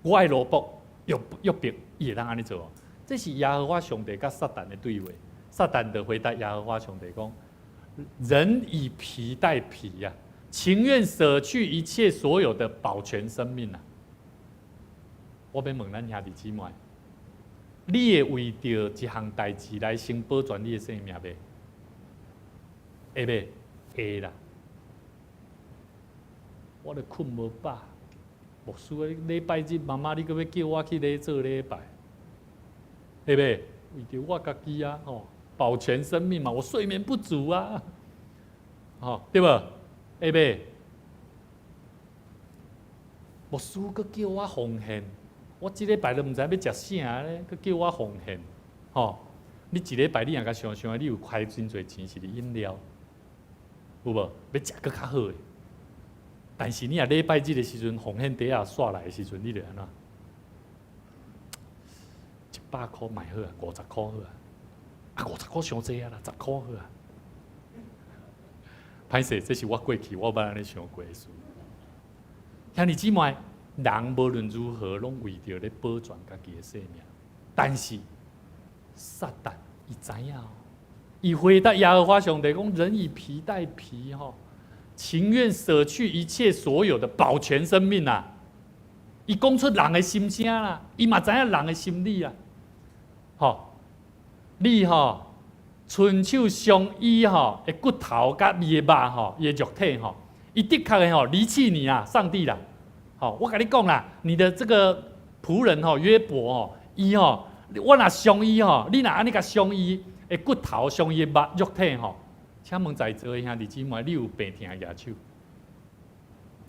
我的萝卜约伯，伊会当安尼做哦。这是耶和华上帝甲撒旦的对话。撒旦的回答耶和华上帝讲：人以皮代皮呀，情愿舍去一切所有的保全生命啊！我要问咱兄弟姊妹，你会为着一项代志来先保全你的生命袂？会袂？会啦！我咧困无饱，牧师礼拜日妈妈你搁要叫我去咧做礼拜，会袂？为着我家己啊，吼，保全生命嘛，我睡眠不足啊，吼，对无？会袂？牧师搁叫我奉献。我一礼拜都毋知要食啥咧，佮叫我奉献，吼！你一礼拜你若甲想想，你有开真侪钱是饮料，有无？要食佮较好诶。但是你若礼拜日的时阵奉献底下煞来的时阵，你就安怎？100块买好啊，50块好啊，啊50块伤济啊啦，10块好啊。歹势，这是我过去我捌安尼想过的事。兄弟姊妹。人无论如何，拢为着咧保全家己的生命。但是撒旦伊知影哦，伊回答耶和华上帝讲：人以皮代皮吼，情愿舍去一切所有的保全生命啊！伊讲出人的心声啦，伊嘛知影人的心理啊。吼，你吼伸手伤伊吼的骨头甲伊的肉吼，伊的肉体吼，伊的确的吼离弃你啊，上帝啦！好，我跟你讲啦，你的这个仆人吼约伯吼，伊吼，我若伤伊吼，你若安尼甲伤伊的骨头、伤伊的肉体吼，请问在座的兄弟姊妹，你有病痛的手？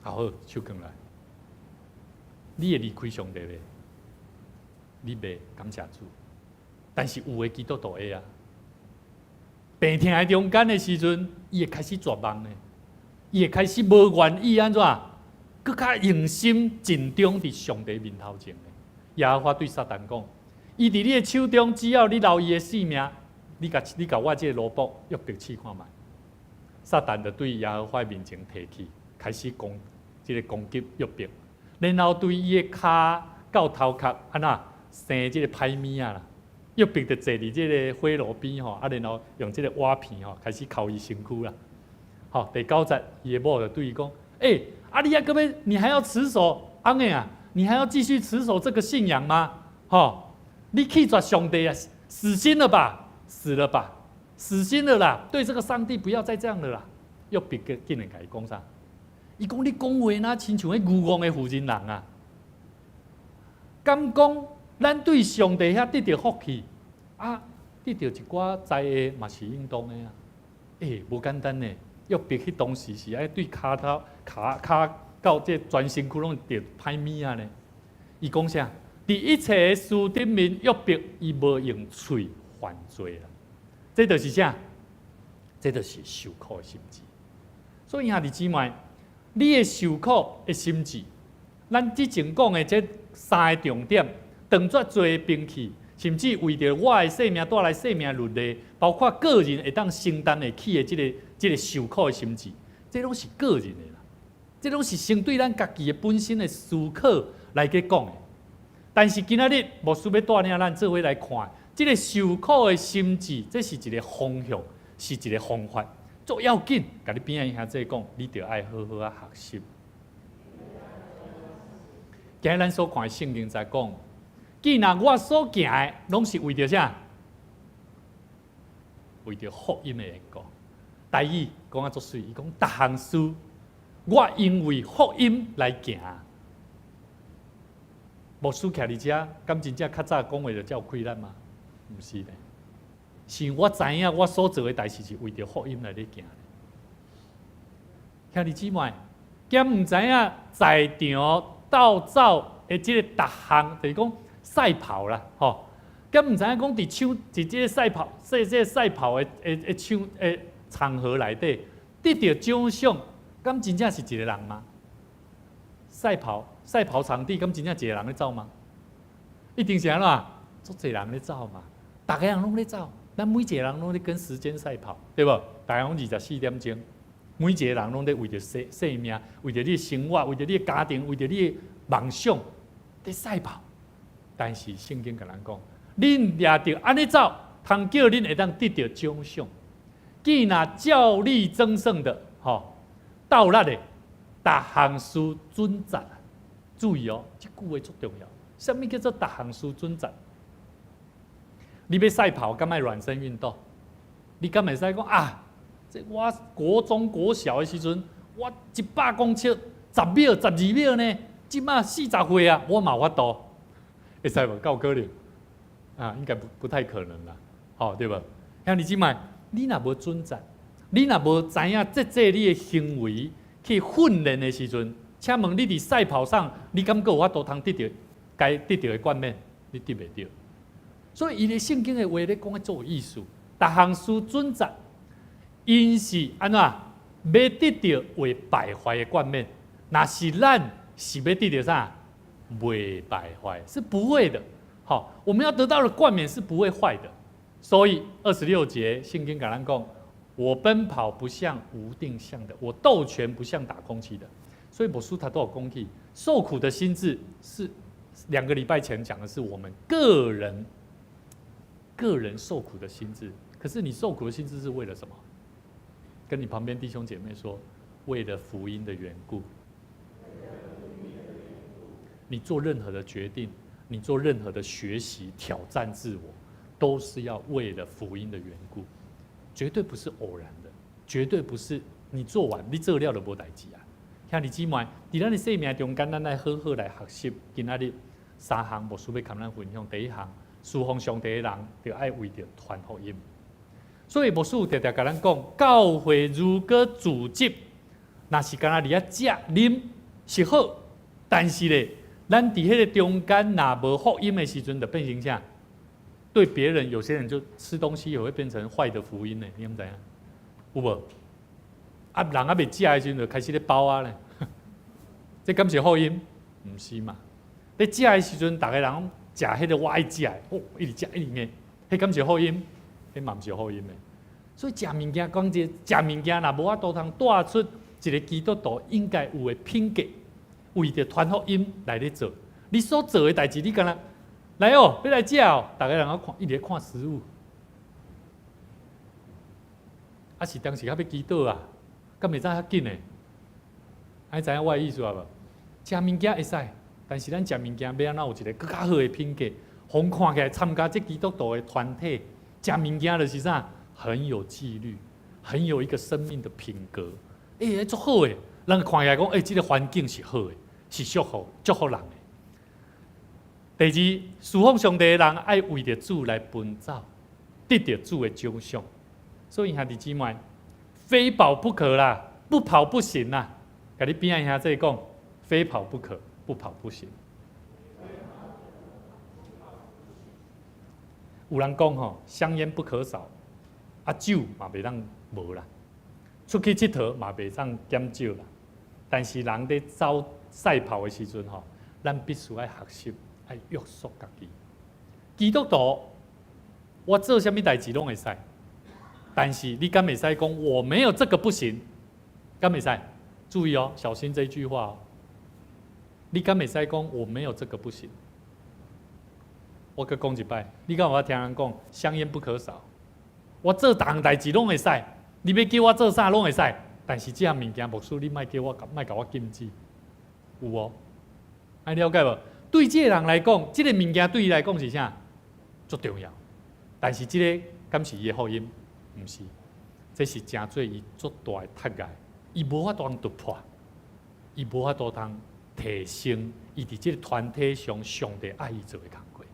好，手举来，你会离开上帝袂？你袂，感谢主。但是有的基督徒会啊，病痛的中间的时阵，伊会开始绝望呢，伊会开始无愿意安怎？更较用心尽忠伫上帝面头前的。耶和华对撒旦讲：伊伫你的手中，只要你留伊的性命，你甲我这个萝卜约伯试看觅。撒旦就对耶和华面前提起，开始攻击约伯，然后对伊的骹到头壳安那生这个歹物啊啦。约伯就坐伫这个火炉边吼，啊，然后用这个瓦片吼开始敲伊身躯啦。好，第9节，伊的某就对伊讲：啊，你各位，你还要持守安尼啊？你还要继续持守这个信仰吗？吼，你弃绝上帝啊，死心了吧，死了吧，死心了啦！对这个上帝不要再这样了啦！约伯竟然甲伊讲啥？伊讲你讲话哪亲像迄愚妄的妇人人啊！敢讲咱对上帝遐得到福气啊？得到一寡灾厄嘛是应当的啊！无简单呢。约伯迄当时是爱对骹到这全身躯拢着歹物啊呢。伊讲啥？伫一切事顶面，约伯伊无用嘴犯罪啦。这就是啥？这就是受苦的心志。所以兄弟姊妹，你的受苦的心志，咱之前讲的这3个重点，当作做兵器，甚至为着我的生命带来生命律例，包括个人会当承担得起的这个受苦的心志，这拢是个人的啦，这拢是针对咱家己的本身的思考来去讲的。但是今仔日牧师要带领咱做伙来看，这个受苦的心志，这是一个方向，是一个方法。做要紧，甲你边仔兄弟讲，你着爱好好啊学习。今日咱所看的圣经在讲，既然我所行的拢是为着啥？为着福音的缘故。第二讲啊足水，伊讲逐项事，我因为福音来行。牧师徛伫遮，敢真正较早讲话就叫亏咱吗？毋是咧，是我知影我所做的代志是为着福音来咧行。兄弟姊妹，兼唔知影在场斗走的这个逐项，就是讲赛跑啦，吼。兼唔知影讲伫这个赛跑的场合内底得到奖赏，敢真正是一个人吗？赛跑场地，敢真正一个人咧走吗？一定是安怎？足侪人咧走嘛，大家人拢咧走，咱每一个人拢咧跟时间赛跑，对无？大概拢24点钟，每一个人拢咧为着生命，为着你的生活，为着你的家庭，为着你的梦想，在赛跑。但是圣经甲咱讲，恁掠着安尼走，通叫恁会当得到奖赏。既那较力争胜的，斗力的，逐项事准则。注意哦，这句话足重要。什么叫做逐项事准则？你要赛跑，敢爱软身运动？你敢会使讲啊？这我国中国小的时阵，我100公尺10秒、12秒呢？即马40岁啊，我嘛有法度，会使无？够可能啊？应该不太可能啦，对无？兄弟姊妹，你若无准则，你若无知影这你的行为去训练的时阵，请问你伫赛跑上，你敢有法度通得到该得到的冠冕？你得袂到。所以伊的圣经的话咧讲的足有意思，逐项事准则，因是安怎要得到为败坏的冠冕。若是咱是要得到啥？未败坏，是不会的。好，我们要得到的冠冕是不会坏的。所以26节圣经甲咱讲，我奔跑不像无定向的，我斗拳不像打空气的。所以牧师他都有讲起，受苦的心志是2个礼拜前讲的是我们个人受苦的心志。可是你受苦的心志是为了什么？跟你旁边弟兄姐妹说，为了福音的缘故。你做任何的决定，你做任何的学习、挑战自我，都是要为了福音的缘故，绝对不是偶然的，绝对不是你做完你做了就无代志啊！兄弟姊妹，伫咱的生命中间，咱来好好来学习今仔日3项牧师要跟咱分享。第一项，侍奉上帝的人就爱为着传福音。所以牧师常常甲咱讲，教会如果组织，若是干那伫遐食啉是好，但是咧，咱伫迄个中间若无福音的时阵，就变成啥？对别人，有些人就吃东西也会变成坏的福音呢，你敢知影？有无？啊，人还未食的时阵就开始咧包啊咧，这敢是福音？唔是嘛？咧食的时阵，大家人食迄个我爱食的，一直食一直硬，迄敢是福音？迄嘛唔是福音的。所以食物件讲者，食物件若无法度通带出一个基督徒应该有的品格，为着传福音来咧做。你所做的代志，你敢若来哦，要来食哦，大家人要看，一直看食物。啊是当时较要祈祷啊，敢袂使较紧的。爱知影我的意思啊无？食物件会使，但是咱食物件要安怎有一个更较好的品格，互看起来参加这基督徒的团体，食物件就是啥？很有纪律，很有一个生命的品格。足好诶，人看起来讲，这个环境是好诶，是祝福人诶。第二，侍奉上帝的人爱为着主来奔走，得到主的奖赏。所以兄弟姊妹，非跑不可啦，不跑不行啦。甲你边仔兄弟讲，非跑不可，不跑不行。有人讲吼，香烟不可少，酒嘛袂当无啦。出去佚佗嘛袂当减少啦。但是人在走赛跑的时阵吼，咱必须要学习，要约束家己。基督徒，我做啥物代志拢会使。但是你敢袂使讲我没有这个不行？敢袂使？注意哦，小心这句话哦。你敢袂使讲我没有这个不行？我去讲一摆，你敢有法听人讲香烟不可少？我做逐项代志拢会使，你要叫我做啥拢会使。但是这项物件，牧师你莫甲我禁止，有无？爱了解无？对这个人来讲，这个物件对伊来讲是啥？足重要。但是这个敢是伊的福音？毋是，这是真做伊足大的窒碍，伊无法度通突破，伊无法度通提升伊伫这个团体上上帝爱伊做的工作。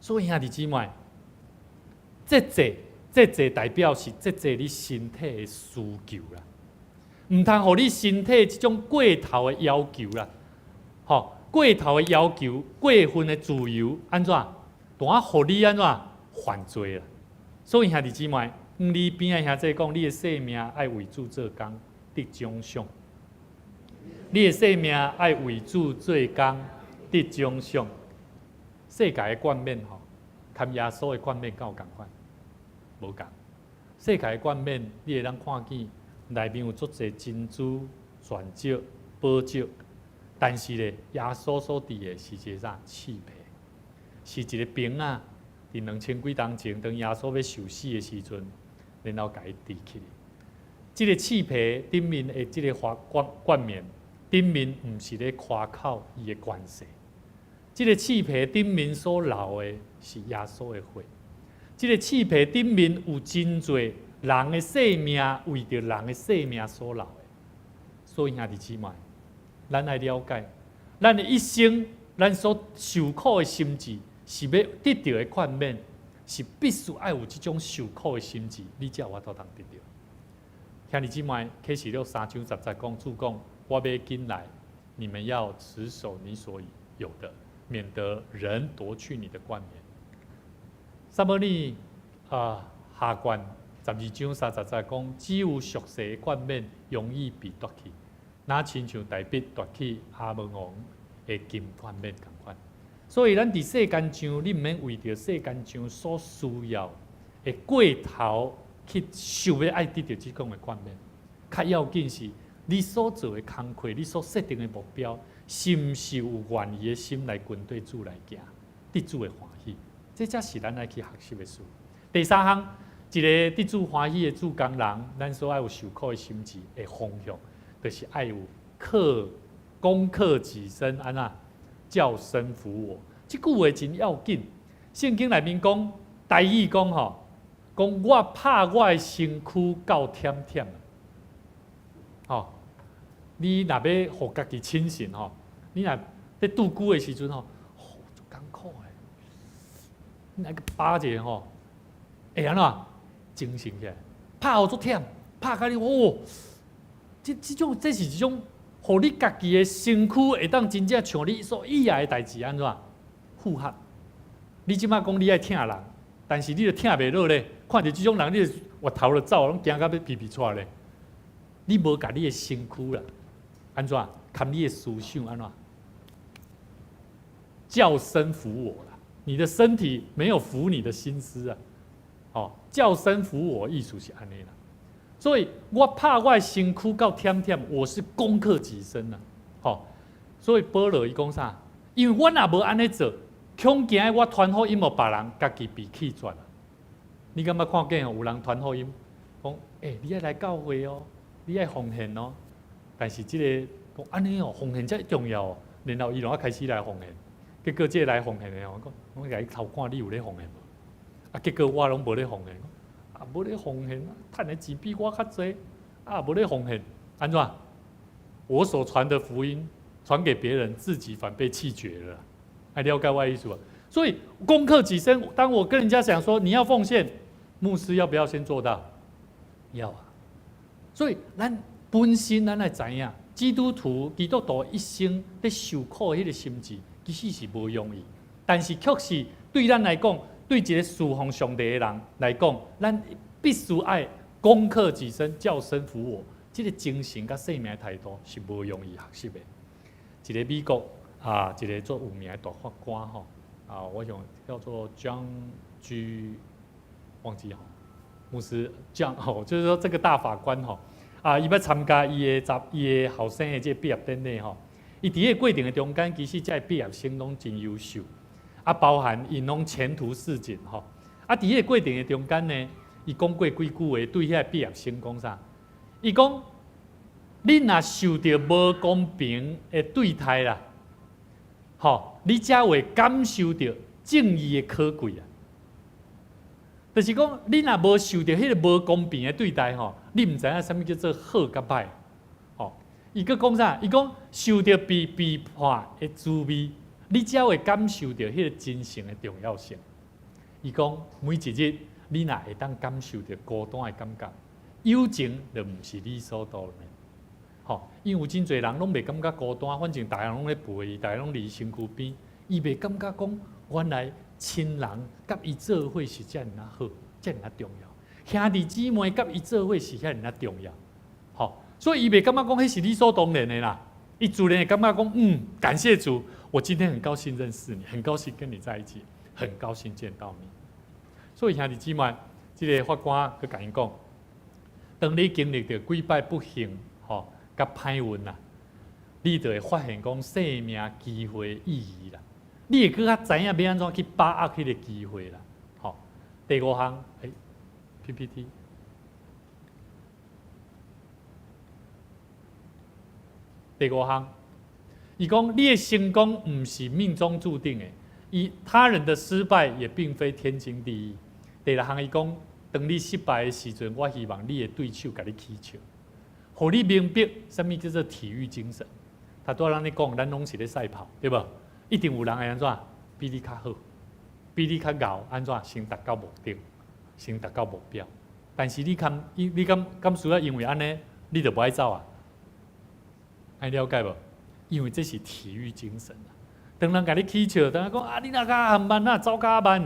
所以兄弟姊妹，这代表是这你身体的需求啦。唔通互你身体这种过头的要求啦，吼，过头的要求，过分的自由，安怎？当互你安怎犯罪啦？所以兄弟姊妹，你边仔兄弟讲，你的性命爱为主做工，得奖赏；你的性命爱为主做工，得奖赏。世界的冠冕吼，跟耶稣的冠冕敢有共款？无共。世界的冠冕，你会当看见内面有足侪珍珠、钻石、宝石，但是咧，耶稣所伫的是一个啥刺皮，是一个瓶啊。伫2000几年前，当耶稣要受死的时阵，然后甲伊提起来。这个刺皮顶面的这个冠冕，顶面毋是咧夸口伊的关系。这个刺皮顶面所流的是耶稣的血。这个刺皮顶面有真侪人的性命，为着人的性命所流的。所以兄弟姊妹，咱爱了解，咱的一生，咱所受苦的心志，是要得到的冠冕，是必须爱有这种受苦的心志，你才有法度通得到。兄弟姊妹，启示录3章10节讲，主讲，我要紧来，你们要持守你所有的，免得人夺去你的冠冕。撒母耳下卷12章30节讲，只有属世的冠冕容易被夺去，那亲像大卫夺去亚捫王的金冠冕同款。所以咱伫世间上，你毋免为着世间上所需要的过头去想要爱得到这种的冠冕。较要紧是，你所做的工课，你所设定的目标，是毋是有愿意的心来跟对主来行，得主的欢喜。这才是咱爱去学习的事。第三项，一个得主欢喜的主工人，咱所爱有受苦的心志的方向，就是爱有攻克己身，安那叫身服我。这句话真要紧。圣经内面讲，台语讲吼，讲我拍我的身躯够忝忝。吼，你若要互家己清醒吼，你若在拄久的时阵吼，足艰苦的。那个拍一下吼，会安怎精神起来？拍好足忝，拍甲你这是一种，互你家己的身躯会当真正像你所以爱的代志安怎符合？你即摆讲你爱疼人，但是你就疼袂落咧。看到这种人，你就回头就走，拢惊到要皮出来咧。你无甲你的身躯啦，安怎？看你的思想安怎？叫身服我啦！你的身体没有服你的心思啊！哦，叫身服我，意思是安尼啦。所以我拍我的身躯到忝忝，我是攻克己身啦。哦，所以保罗伊讲啥？因为我若无安尼做，恐惊我传福音无别人，家己被弃绝啦。你敢捌看见有人传福音，讲你爱来教会哦，你爱奉献哦。但是这个讲安尼哦，奉献才重要哦。然后伊就开始来奉献，结果这个来奉献的哦，我甲伊偷看你有咧奉献无？结果我拢无咧奉献，无咧奉献，赚的钱比我较多，无咧奉献，安怎？我所传的福音传给别人，自己反被弃绝了，还了解我的意思吧？所以攻克己身，当我跟人家讲说你要奉献，牧师要不要先做到？要啊。所以咱本身咱来知影，基督徒一生在受苦的迄个心志，其实是无容易，但是确实对咱来讲，对一个侍奉上帝的人来讲，咱必须爱攻克己身，叫身服我。这个精神甲生命的态度是无容易学习的。一个美国一个做有名的大法官吼，我想叫做 John G. 忘记吼，牧师 John 吼，就是说这个大法官吼，伊要参加伊的后生的这毕业典礼吼，伊伫个过程的中间，其实这毕业生拢真优秀，包含因拢前途似锦吼，伫个过程的中间呢，伊讲过几句话对遐毕业生讲啥？伊讲，你若受到无公平的对待啦，你才会感受到正义的可贵啊。就是讲，你若无受到迄个无公平的对待你毋知影啥物叫做好甲歹。伊佫讲啥？伊讲受到被背叛的滋味，你才会感受到迄个真诚的重要性。伊讲每一日，你若会当感受到孤单的感觉，友情就毋是理所当然。因为有真侪人拢袂感觉孤单，反正大家拢咧陪伊，大家拢伫伊身躯边，伊袂感觉讲原来亲人甲伊做伙是遮尔好，遮尔重要。兄弟姊妹甲伊做伙是遐尔重要，所以伊袂感觉讲迄是理所当然的啦。伊自然会感觉讲，感谢主，我今天很高兴认识你，很高兴跟你在一起，很高兴见到你。所以兄弟姊妹，这个法官佮甲因讲，当你经历着几摆不幸，甲歹运啦，你就会发现讲生命机会的意义啦。你会更加知影要安怎去把握迄个机会啦。第5项，PPT。第5项，伊讲你的成功唔是命中注定的，他人的失败也并非天经地义。第6项，伊讲当你失败的时阵，我希望你的对手甲你起笑，互你明白什么叫做体育精神。他拄仔咱咧讲，咱拢是咧赛跑，对无？一定有人会安怎比你较好，比你较敖，安怎先达到目的，先达到目标。但是你敢需要因为安尼，你就不爱走啊？爱了解无？因为这是体育精神啊。当人甲你起笑，当人讲你哪较慢啊，走较慢，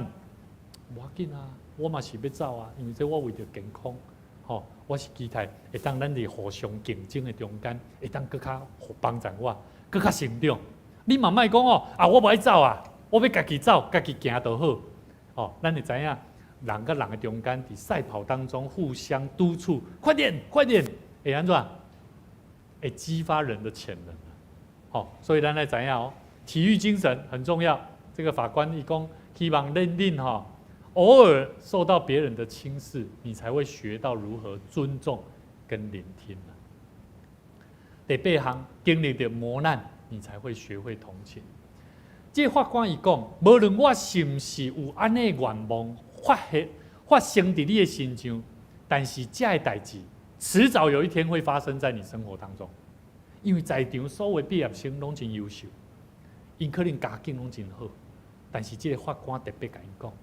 无要紧啊，我嘛是要走啊，因为这我为着健康，我是期待会当咱伫互相竞争的中间，会当更较帮助我，更较成长。你嘛莫讲我无爱走啊，我要家己走，家己行就好。咱会知影，人甲人的中间伫赛跑当中互相督促，快点，快点，会安怎？会激发人的潜能。所以咱来知影体育精神很重要。这个法官伊讲，希望恁偶尔受到别人的轻视，你才会学到如何尊重跟聆听。第8项，经历着磨难，你才会学会同情。这法官伊讲，无论我是不是有安尼愿望发生在你的身上，但是这个代志迟早有一天会发生在你生活当中。因为在场所有毕业生拢真优秀，因可能家境拢真好，但是这个法官特别甲因讲，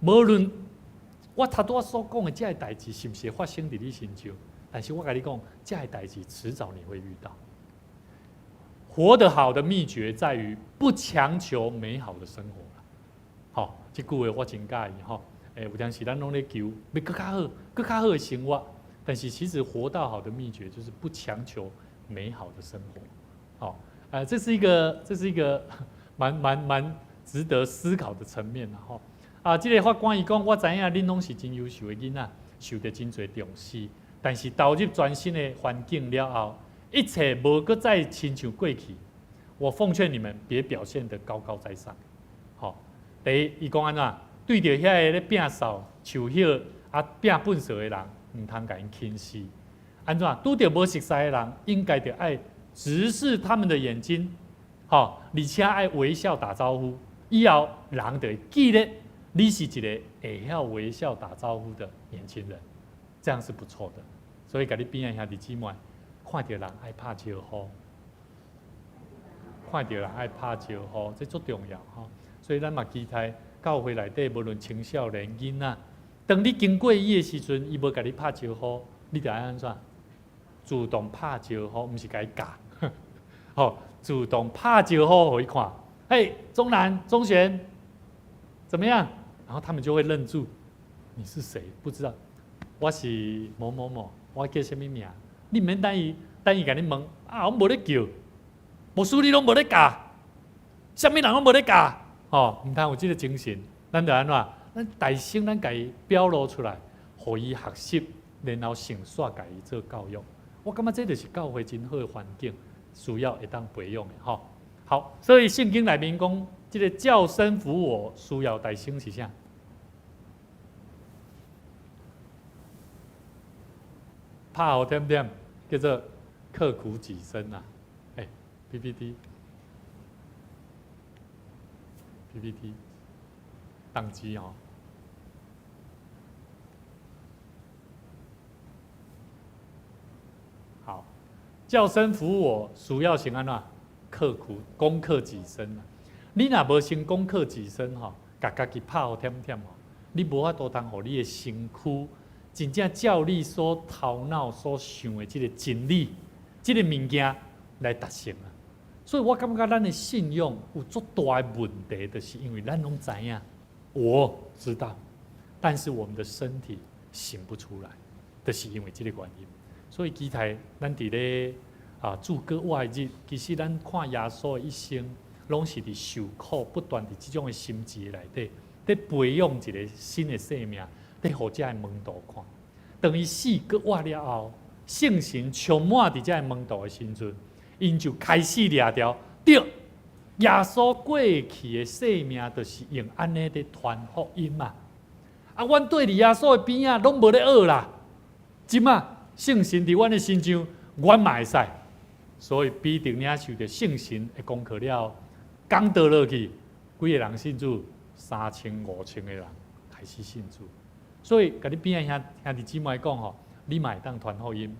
无论我头拄所讲的这个代志是不是发生在你身上，但是我甲你讲，这个代志迟早你会遇到。活得好的秘诀在于不强求美好的生活。这句话我真介意。有阵时咱拢咧求要更较好、更较好的生活，但是其实活到好的秘诀就是不强求美好的生活。这是一个蛮值得思考的层面啦。这个法官伊讲，我知影恁拢是真优秀的囡仔，受到真侪重视，但是投入全新的环境了后，一切无搁再亲像过去。我奉劝你们，别表现得高高在上。第一，伊讲安怎？对着遐个咧摒扫、树叶摒粪扫的人，唔通甲因轻视。安怎？拄着无熟悉的人，应该着爱直视他们的眼睛，而且爱微笑打招呼。以后人就会记得你是一个会晓微笑打招呼的年轻人，这样是不错的。所以，甲你边的兄弟姊妹，看到人爱拍招呼，看到人爱拍招呼，这足重要所以，咱嘛期待教会内底，无论青少年囡仔，当你经过伊的时阵，伊无甲你拍招呼，你就爱安怎？主动拍招呼，不是甲伊教，主动拍招呼给伊看。嘿，钟南、钟璇，怎么样？然后他们就会愣住，你是谁？不知道，我是某某某，我叫什么名？你免等伊甲你问我无咧叫，无输你拢无咧教，什么人拢无咧教。唔通有这个精神，咱就安怎？咱大声咱家己表露出来，互伊学习，然后成煞家己做教育。我感觉这就是教会真好的环境，需要会当培养的好，所以圣经内面讲，这个叫声服我，需要大声是啥？拍好点点，叫做刻苦己身啊。PPT。宕机好，叫声服我，需要先安怎？刻苦攻克己身啊！你若无先攻克己身甲家己拍好点点你无法度当互你的身躯真正照你所头脑所想的这个真理，这个物件来达成啊。所以我感觉咱的信用有足大的问题，就是因为咱拢知影，我知道，但是我们的身体行不出来，就是因为这个原因。所以期待咱伫咧主国外日，其实咱看耶稣的一生，拢是伫受苦，不断伫这种的心智内底，在培养一个新的生命，在互这个门徒看。等于死国活了后，圣神充满伫这个门徒的时阵，因就开始掠条，对，耶稣过去的生命，就是用安尼在传福音嘛。阮对伫耶稣的边仔拢无咧学啦，即马圣神伫阮的心上，阮嘛会使。所以必定领受着圣神的功课了，讲倒落去，几个人信主，3000、5000个人开始信主。所以，甲你边仔兄弟姊妹讲吼，你嘛会当传福音。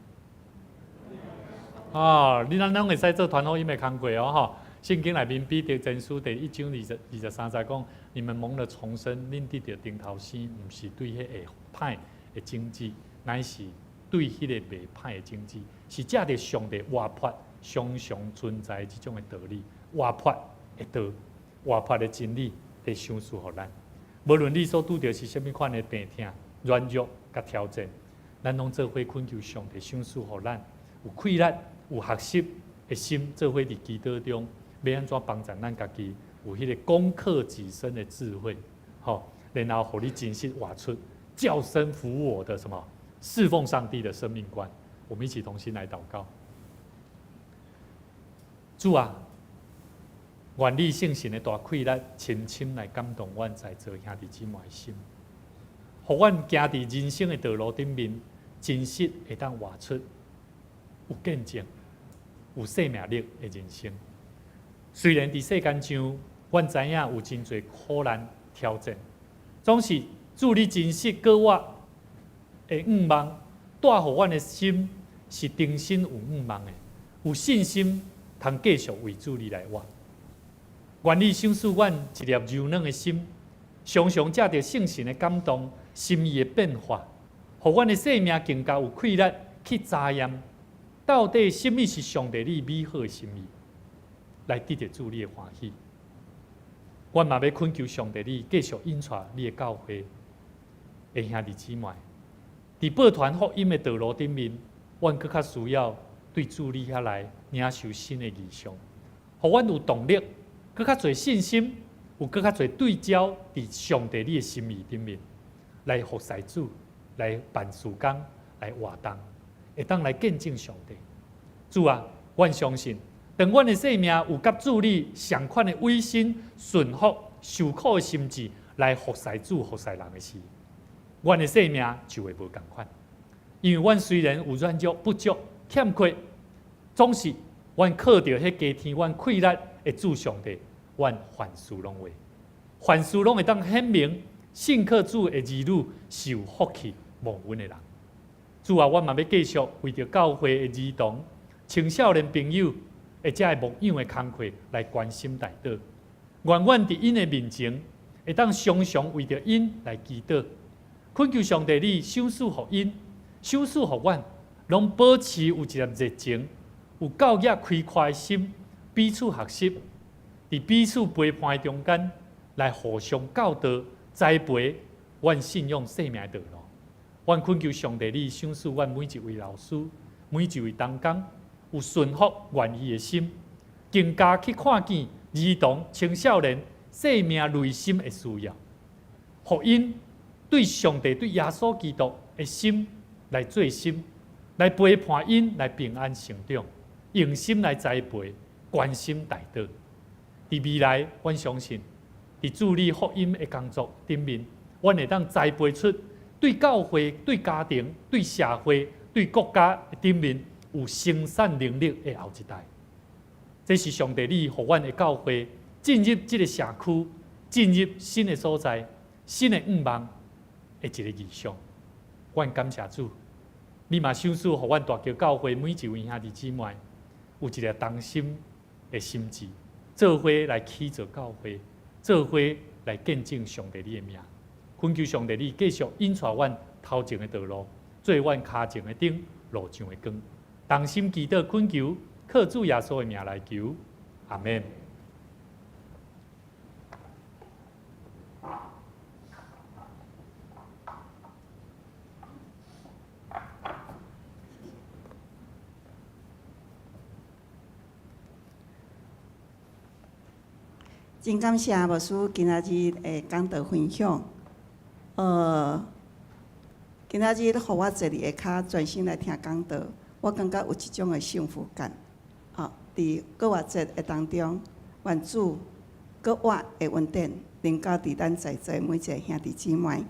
你咱拢会使做传福音的工作哦吼。圣经内面彼得前书第1章23节讲，你们蒙了重生，恁得着顶头生，毋是对迄个歹的经济，乃是对迄个袂歹的经济，是借着上帝活泼、常常存在这种的道理，活泼的道、活泼的真理，来相赐予咱。无论你所拄着是甚物款的病痛、软弱甲挑战，咱拢做伙恳求上帝相赐予咱有气力、有学习的心，做伙伫祈祷中，要安怎帮助咱家己有迄个攻克己身的智慧，然后互你真实活出叫声服我的什么侍奉上帝的生命观。我们一起同心来祷告。主啊，愿你圣神的大气力，深深来感动阮在座兄弟姊妹的心，互阮行伫人生的道路顶面，真实会当活出有见证、有生命力的人生。虽然伫世间上，阮知影有真侪苦难挑战，总是主你真实搁我的愿望，带互阮的心是定心有愿望的，有信心，通继续为主你来活。愿你赏赐阮一粒柔软的心，常常借着圣神的感动、心意的变化，互阮的生命更加有气力去查验，到底什么是上帝你美好的心意，来得到主你的欢喜。阮嘛要恳求上帝你继续引带你的教会的兄弟姊妹，伫报传福音的道路顶面，阮更较需要对主你遐来领受新的意象，互阮有动力。更较侪信心，有更较侪对焦伫上帝你的心意顶面，来服侍主，来办事工，来活动，会当来见证上帝。主啊，阮相信，当阮的生命有甲主你相款的委身、顺服、受苦的心志，来服侍主、服侍人的时，阮的生命就会无共款。因为阮虽然有软弱、不足、欠缺，总是阮靠着迄加添阮气力的主上帝，阮凡事拢会，凡事拢会当显明信靠主的儿女是有福气蒙恩的人。主啊，阮嘛要继续为着教会的儿童、青少年朋友，或者牧养的工课来关心代祷。愿阮伫因的面前，会当常常为着因来祈祷，恳求上帝你赏赐予因，赏赐予阮，拢保持有一粒热情，有教育开阔的心。彼此学习，伫彼此陪伴中间，来互相教导、栽培阮信仰生命的道路。阮恳求上帝，你赏赐阮每一位老师、每一位同工，有顺服愿意的心，更加去看见儿童、青少年生命内心的需要，互因对上帝、对耶稣基督的心来做心，来陪伴因来平安成长，用心来栽培。关心代祷，伫未来，阮相信，伫助力福音的工作顶面，阮会当栽培出对教会、对家庭、对社会、对国家的顶面有生产能力的后一代。这是上帝你互阮的教会进入这个社区、进入新的所在、新的愿望的一个意向。阮感谢主，你嘛赏赐互阮大桥教会每一位兄弟姊妹有一个同心的心志，做伙来起造教会，做伙来见证上帝你的名。恳求上帝你继续引带阮头前的道路，做阮脚前的灯，路上的光。同心祈祷恳求，靠主耶稣的名来求，阿门。真感谢牧师今仔日的讲道分享。今仔日互我坐伫下骹专心来听讲道，我感觉有一种的幸福感。伫过活节的当中，愿主搁我的恩典，能够伫咱在座每一个兄弟姊妹。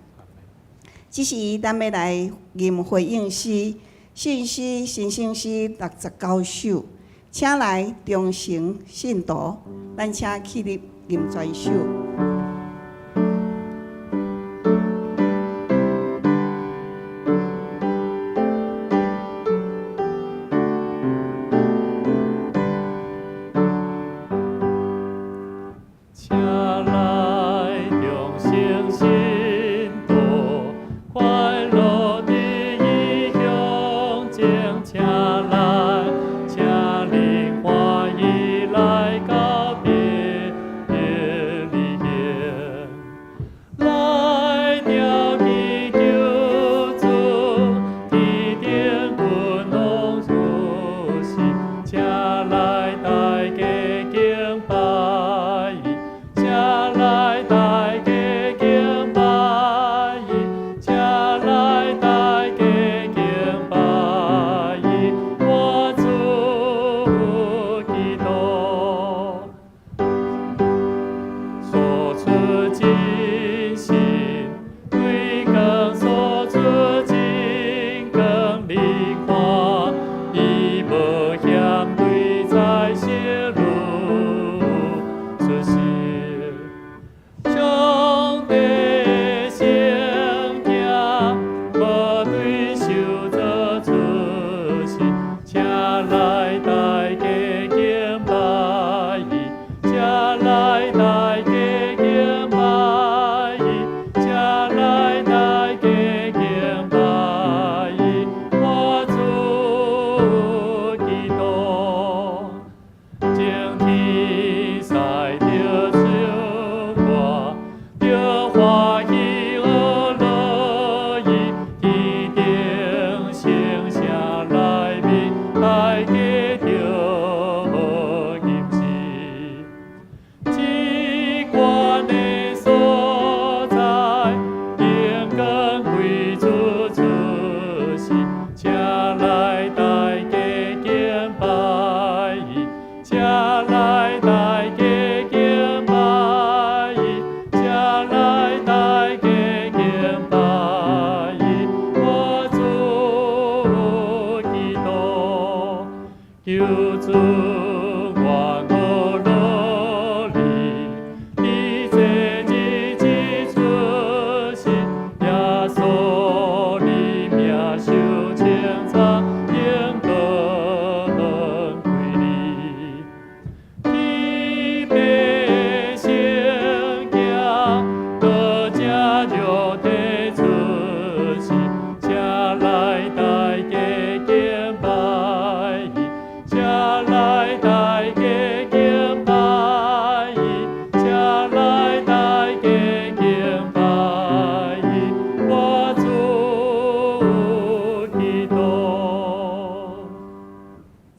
这是咱要来吟回应诗，信诗新生诗69首，请来忠诚信徒，咱请起立吟全首。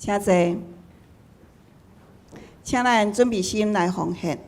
请坐，请咱准备心来奉献。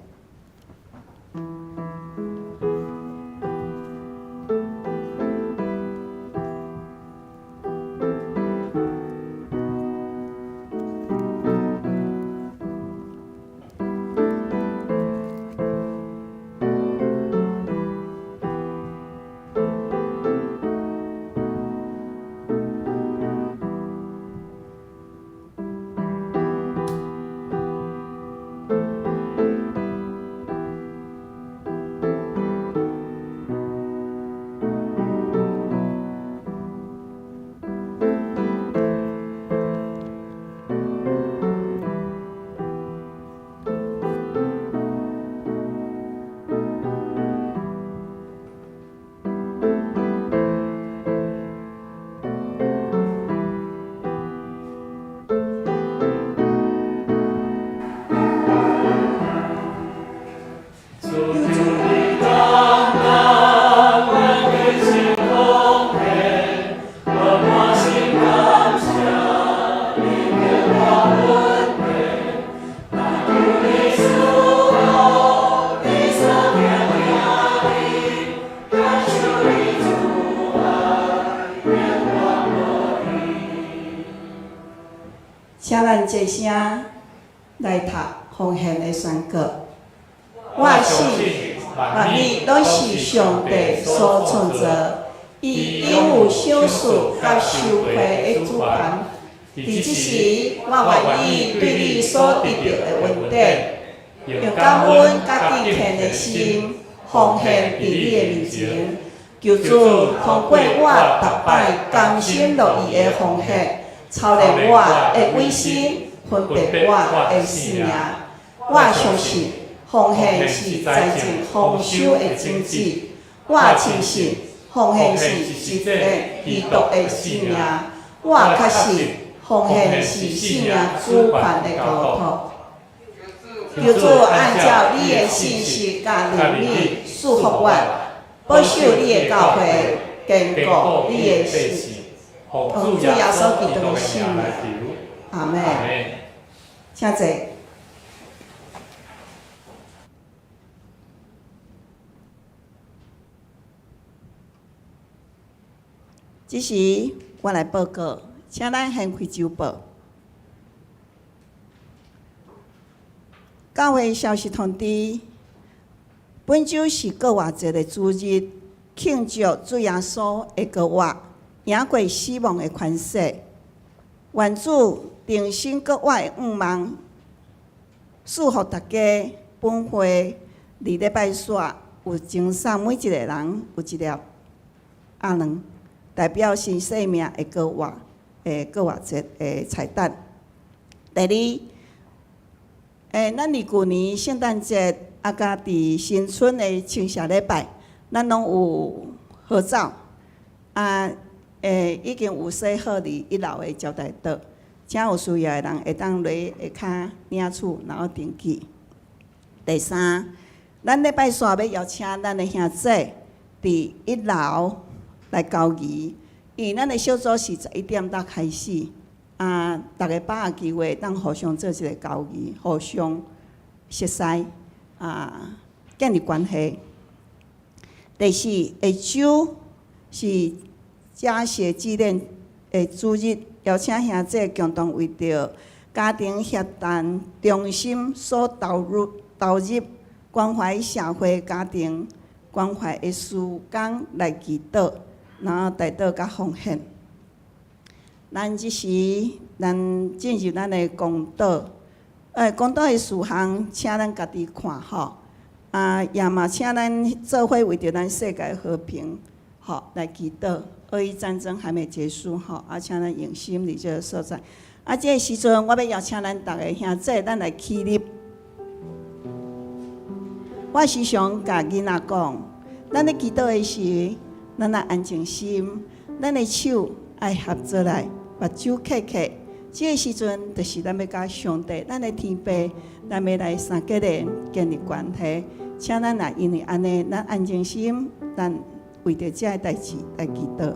咱齐声来读奉献的宣告。我信万物拢是上帝所创造，伊永有赏赐甲收获的主权。伫即时，我愿意对你所得到的恩典，用感恩甲敬虔的心奉献伫你的面前。求主通过我逐摆甘心乐意的奉献，操练我的委身，分别我的性命。我相信奉献是财政丰收的种子，我相信奉献是一个基督的性命，我确信奉献是性命主权的交托。求主按照你的信息甲能力束缚我，保守你的教会，坚固你的信。奉主耶稣基督的圣名，阿门。请坐。这时我来报告，请咱先开周报。教会消息通知，本周是国外节的主日，庆祝主耶稣的国外赢过死亡的权势。愿主定心国外的愿望，祝福大家本会伫礼拜煞有精送每一个人有一粒阿卵，代表新生命的国外节的彩蛋。第二，咱伫旧年圣诞节甲伫新春的青霞礼拜，咱拢有合照已经有写好伫1楼的招待桌，请有需要的人会当落下骹领取，然后登记。第三，咱礼拜煞要邀请咱的兄姐伫1楼来交易，因为咱的小组是11点才开始，大家把握机会，当互相做一个交易，互相熟悉，建立关系。第四，下周是家社纪念的主日，邀请兄姐共同为着家庭协谈中心所投入关怀社会家庭关怀的事工来祈祷，然后带祷甲奉献。咱即时，咱进入咱的公道，公道的事项，请咱家己看吼。也嘛，请咱做伙为着咱世界和平，来祈祷。俄伊战争还没结束请咱用心伫这个所在。这个时阵，我要邀请咱逐个兄弟，咱来起立。我时常甲囡仔讲，咱咧祈祷的时，咱来安静心，咱的手爱合作来，目睭闭起。这个时阵，就是咱要甲上帝，咱的天父，咱要来三结连建立关系。请咱也因为安尼，咱安静心，咱为着这个代志来祈祷。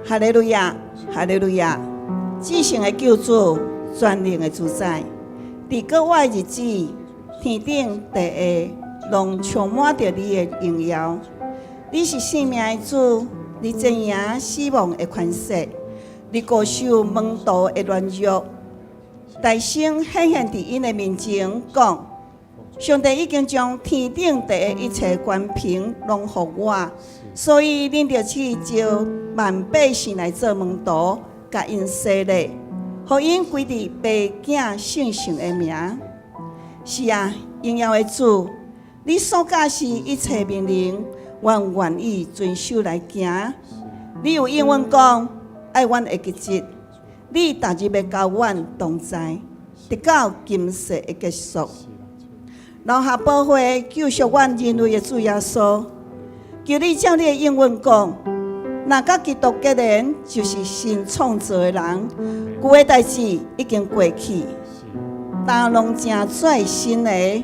哈利路亚，哈利路亚！至圣的救主，全能的主宰，伫国外日子，天顶地下，拢充满着你的荣耀。你是生命的主，你镇赢死亡的权势，你固守门徒的软弱。大声显现伫因的面前，讲：上帝已经将天顶地下一切权柄拢予我。所以，恁着去招万百姓来做门徒，甲因洗礼，互因归伫父子圣神的名。是啊，荣耀的主，你所教示一切命令，我愿意遵守来行。你有应允讲，爱阮会记节，你逐日要甲阮同在，直到今世的结束。留下宝血救赎阮人类的主耶稣，求你照你的应允讲，若甲基督结连，就是新创造的人，旧的代志已经过去，但拢正做新的。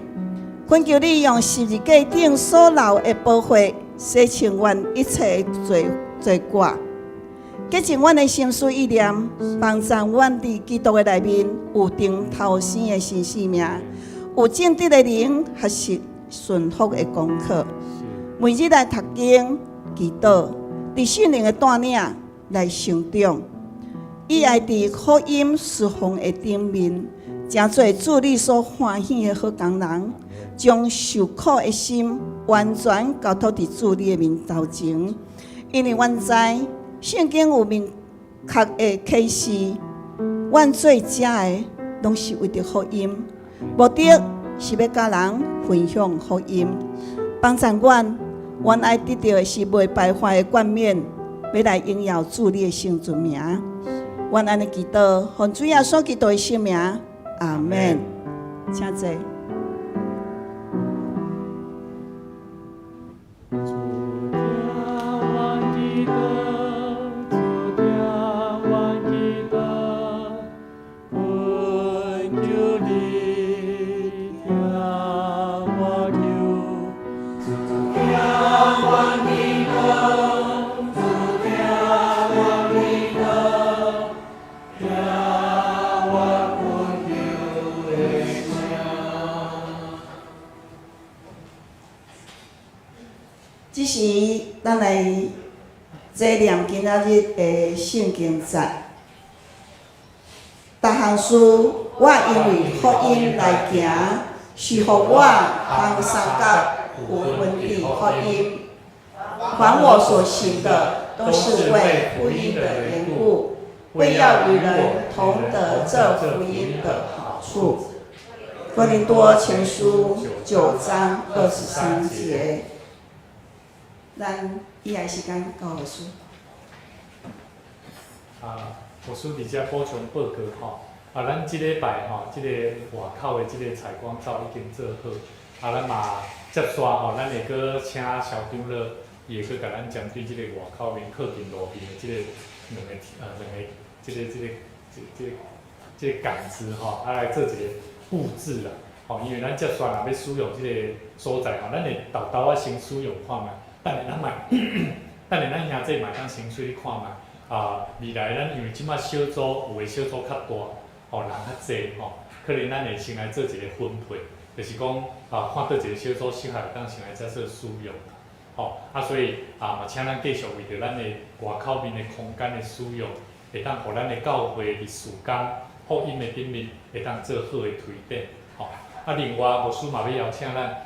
恳求你用十字架顶所流的宝血，洗清阮一切罪过，洁净阮的心思意念，帮助阮伫基督的内面有顶头生的新生命。有正直的人，学习顺服的功课，每日来读经、祈祷，伫圣灵的带领来成长。伊爱伫福音释放的顶面，真做主你所欢喜的好工人，将受苦的心完全交托伫主你的面头前。因为阮知圣经有明确的启示，阮做遮的，拢是为着福音。目的是要甲人分享福音，帮助阮爱得到的是袂败坏的冠冕，要来荣耀主你的圣尊名。阮安尼祈祷，奉主耶稣基督的圣名，阿门。请坐。这时，咱来坐念今仔日的圣经节。逐项事，我因为福音来行，是互我通三角有分地福音。凡我所行的，都是为福音的缘故，为要与人同得这福音的好处。哥林多前书9章23节。咱以下时间交给书。我书伫遮补充报告吼，咱即礼拜吼，即个外口的即个采光照已经做好，咱嘛接续吼，咱会阁请校长了，伊会阁甲咱针对即个外口面靠近路边的即个两个即个杆子吼，来做一个布置啦。吼，因为咱接续若要使用即个所在吼，咱会豆豆先使用看觅。等下咱兄弟嘛当先去看觅，未来咱因为即摆小组有诶小组较大，人较济吼，可能咱会先来做一个分配，就是讲看倒一个小组适合当先来再做使用，所以嘛请咱继续为着咱诶外口面诶空间诶使用，会当互咱诶教会伫事工福音诶顶面会当做好诶推展，另外牧师嘛要邀请咱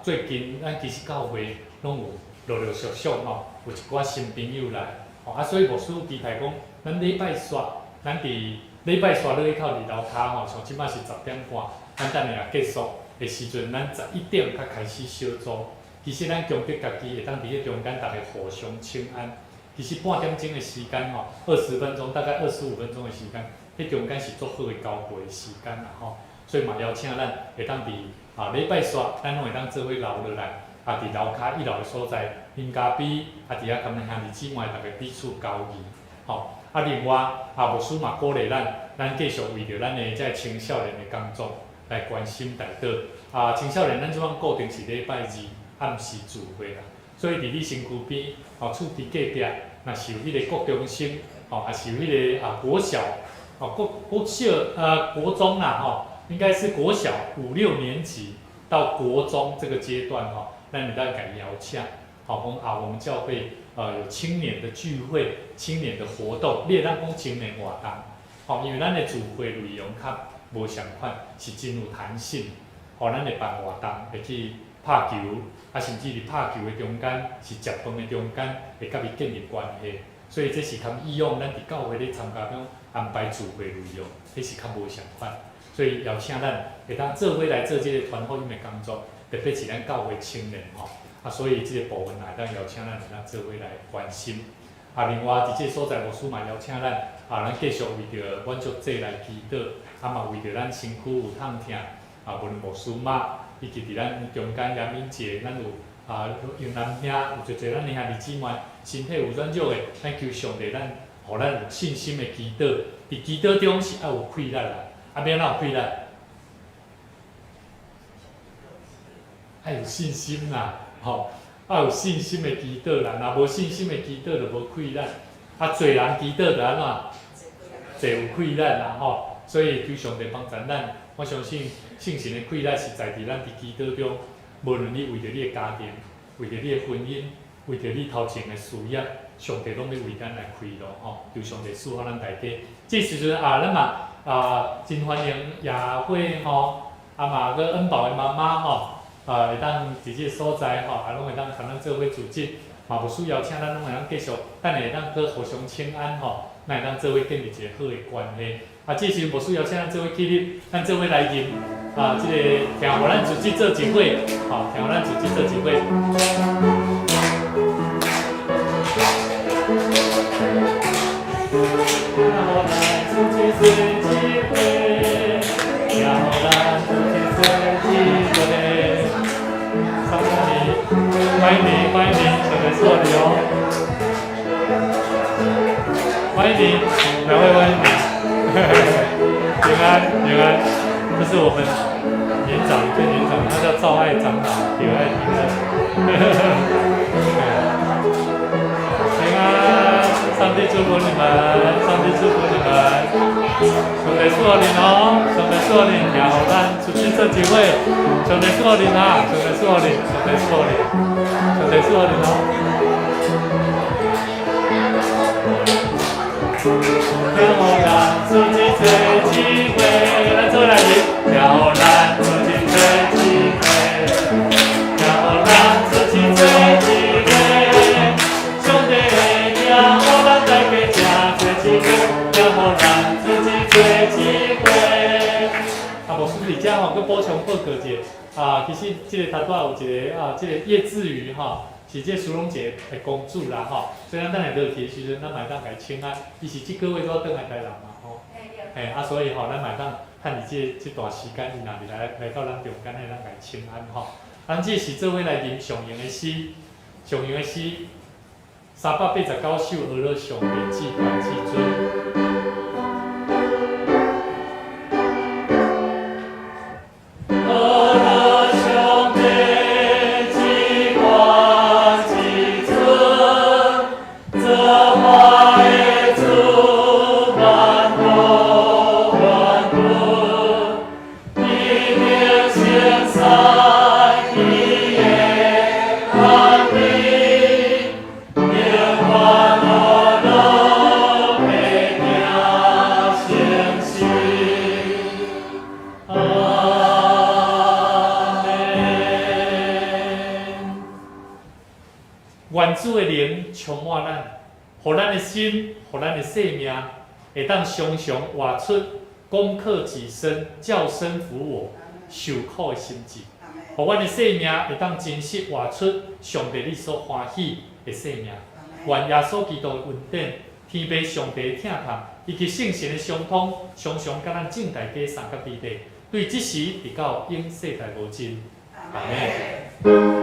最近咱其实教会拢有陆陆续续有一寡新朋友来，所以牧师期待讲，咱礼拜煞，咱伫礼拜煞落去口2楼骹像即摆是10点半，咱等下结束的时阵，咱11点才开始小组。其实咱强迫家己会当伫迄中间，大家互相请安。其实半点钟的时间20分钟，大概25分钟的时间，迄中间是足好的交会的时间啦所以嘛邀请咱会当伫礼拜煞，咱拢会当做伙留落来。伫楼骹1楼的所在，因家比伫遐甘兄弟姊妹大家彼此交易，另外牧师嘛鼓励咱继续为着咱的这青少年的工作来关心大道。青少年咱即摆固定是礼拜2暗时聚会啦，所以伫你身躯边，厝伫隔壁，若是有迄个国中生，也是有迄个国小，国中啦，应该是国小5、6年级到国中这个阶段咱会当甲伊邀请，我们教会有青年的聚会、青年的活动，你会当讲青年活动，因为咱的聚会内容较无相款，是真有弹性，咱会办活动，会去拍球，甚至伫拍球的中间，是食饭的中间，会甲伊建立关系，所以这是较以往咱伫教会咧参加种安排聚会内容，这是较无相款，所以邀请咱会当做伙来做这个传福音的工作。特别是咱教会青年所以这个部分来当邀请咱来当做伙来关心。另外伫这所在牧师嘛邀请咱咱继续为着阮足济来祈祷，嘛为着咱身躯有痛痛无论牧师嘛，以及伫咱中间严敏节，咱有用男兄有侪咱的兄弟姊妹身体有软弱的，咱求上帝咱互咱有信心的祈祷，伫祈祷中是要有快乐啦，要哪有快乐？要有信心啦，要有信心的祈祷啦，若无信心的祈祷就无快乐。侪人祈祷就安怎？侪有快乐啦所以求上帝帮助咱，我相信圣神的快乐是在伫咱伫祈祷中，无论你为着你的家庭，为着你的婚姻，为着你头前的事业，上帝拢要为咱来开路求上帝赐福咱大家。这时阵咱嘛真欢迎夜会嘛个恩宝的妈妈会当伫即个所在拢会当同咱做伙组织，嘛无需要请咱拢会当继续，等下会当去互相请安咱会当做伙建立一个好的关系。这时无需要请咱做伙起立，咱做伙来吟即个听互咱自己做一伙，听互咱自己做一伙。让我来自己做一伙，让我来自己做一伙。欢迎你，欢迎你，上帝赐我你欢迎你，两位欢迎你，平安平安，这是我们年长一届年长，他叫赵爱长老，平安平安，平安，上帝祝福你们，上帝祝福你们，上帝赐我你上帝赐我你，然后咱出去做聚会，上帝赐我你上帝赐我你，上帝赐我你。上帝赐我你让我让自己做机会，咱做来吟，让我让自己做机会，让我让自己做机会，兄弟让我让大家做机会，让我让自己做机会。牧师伫遮佮补充报告者。其实即个头拄仔有一个即个叶志瑜是即个苏荣节的公主啦所以咱等下落去的时阵，咱嘛当甲伊请安，伊是即个月都倒来台南嘛所以咱嘛当趁伊即段时间，伊若是来到咱中间咱甲伊请安咱即是做伙来吟上行的诗，上行的诗389首，俄勒上帝至高至尊。愿主的灵充满咱，互咱的心，互咱的生命，会当常常活出攻克己身、叫身服我、受苦的心志，互阮的生命会当真实活出上帝你所欢喜的生命。愿耶稣基督的恩典、天父上帝的疼痛，以及圣神的相通，常常甲咱正大家三甲地地，对即时直到永世代无尽。阿门。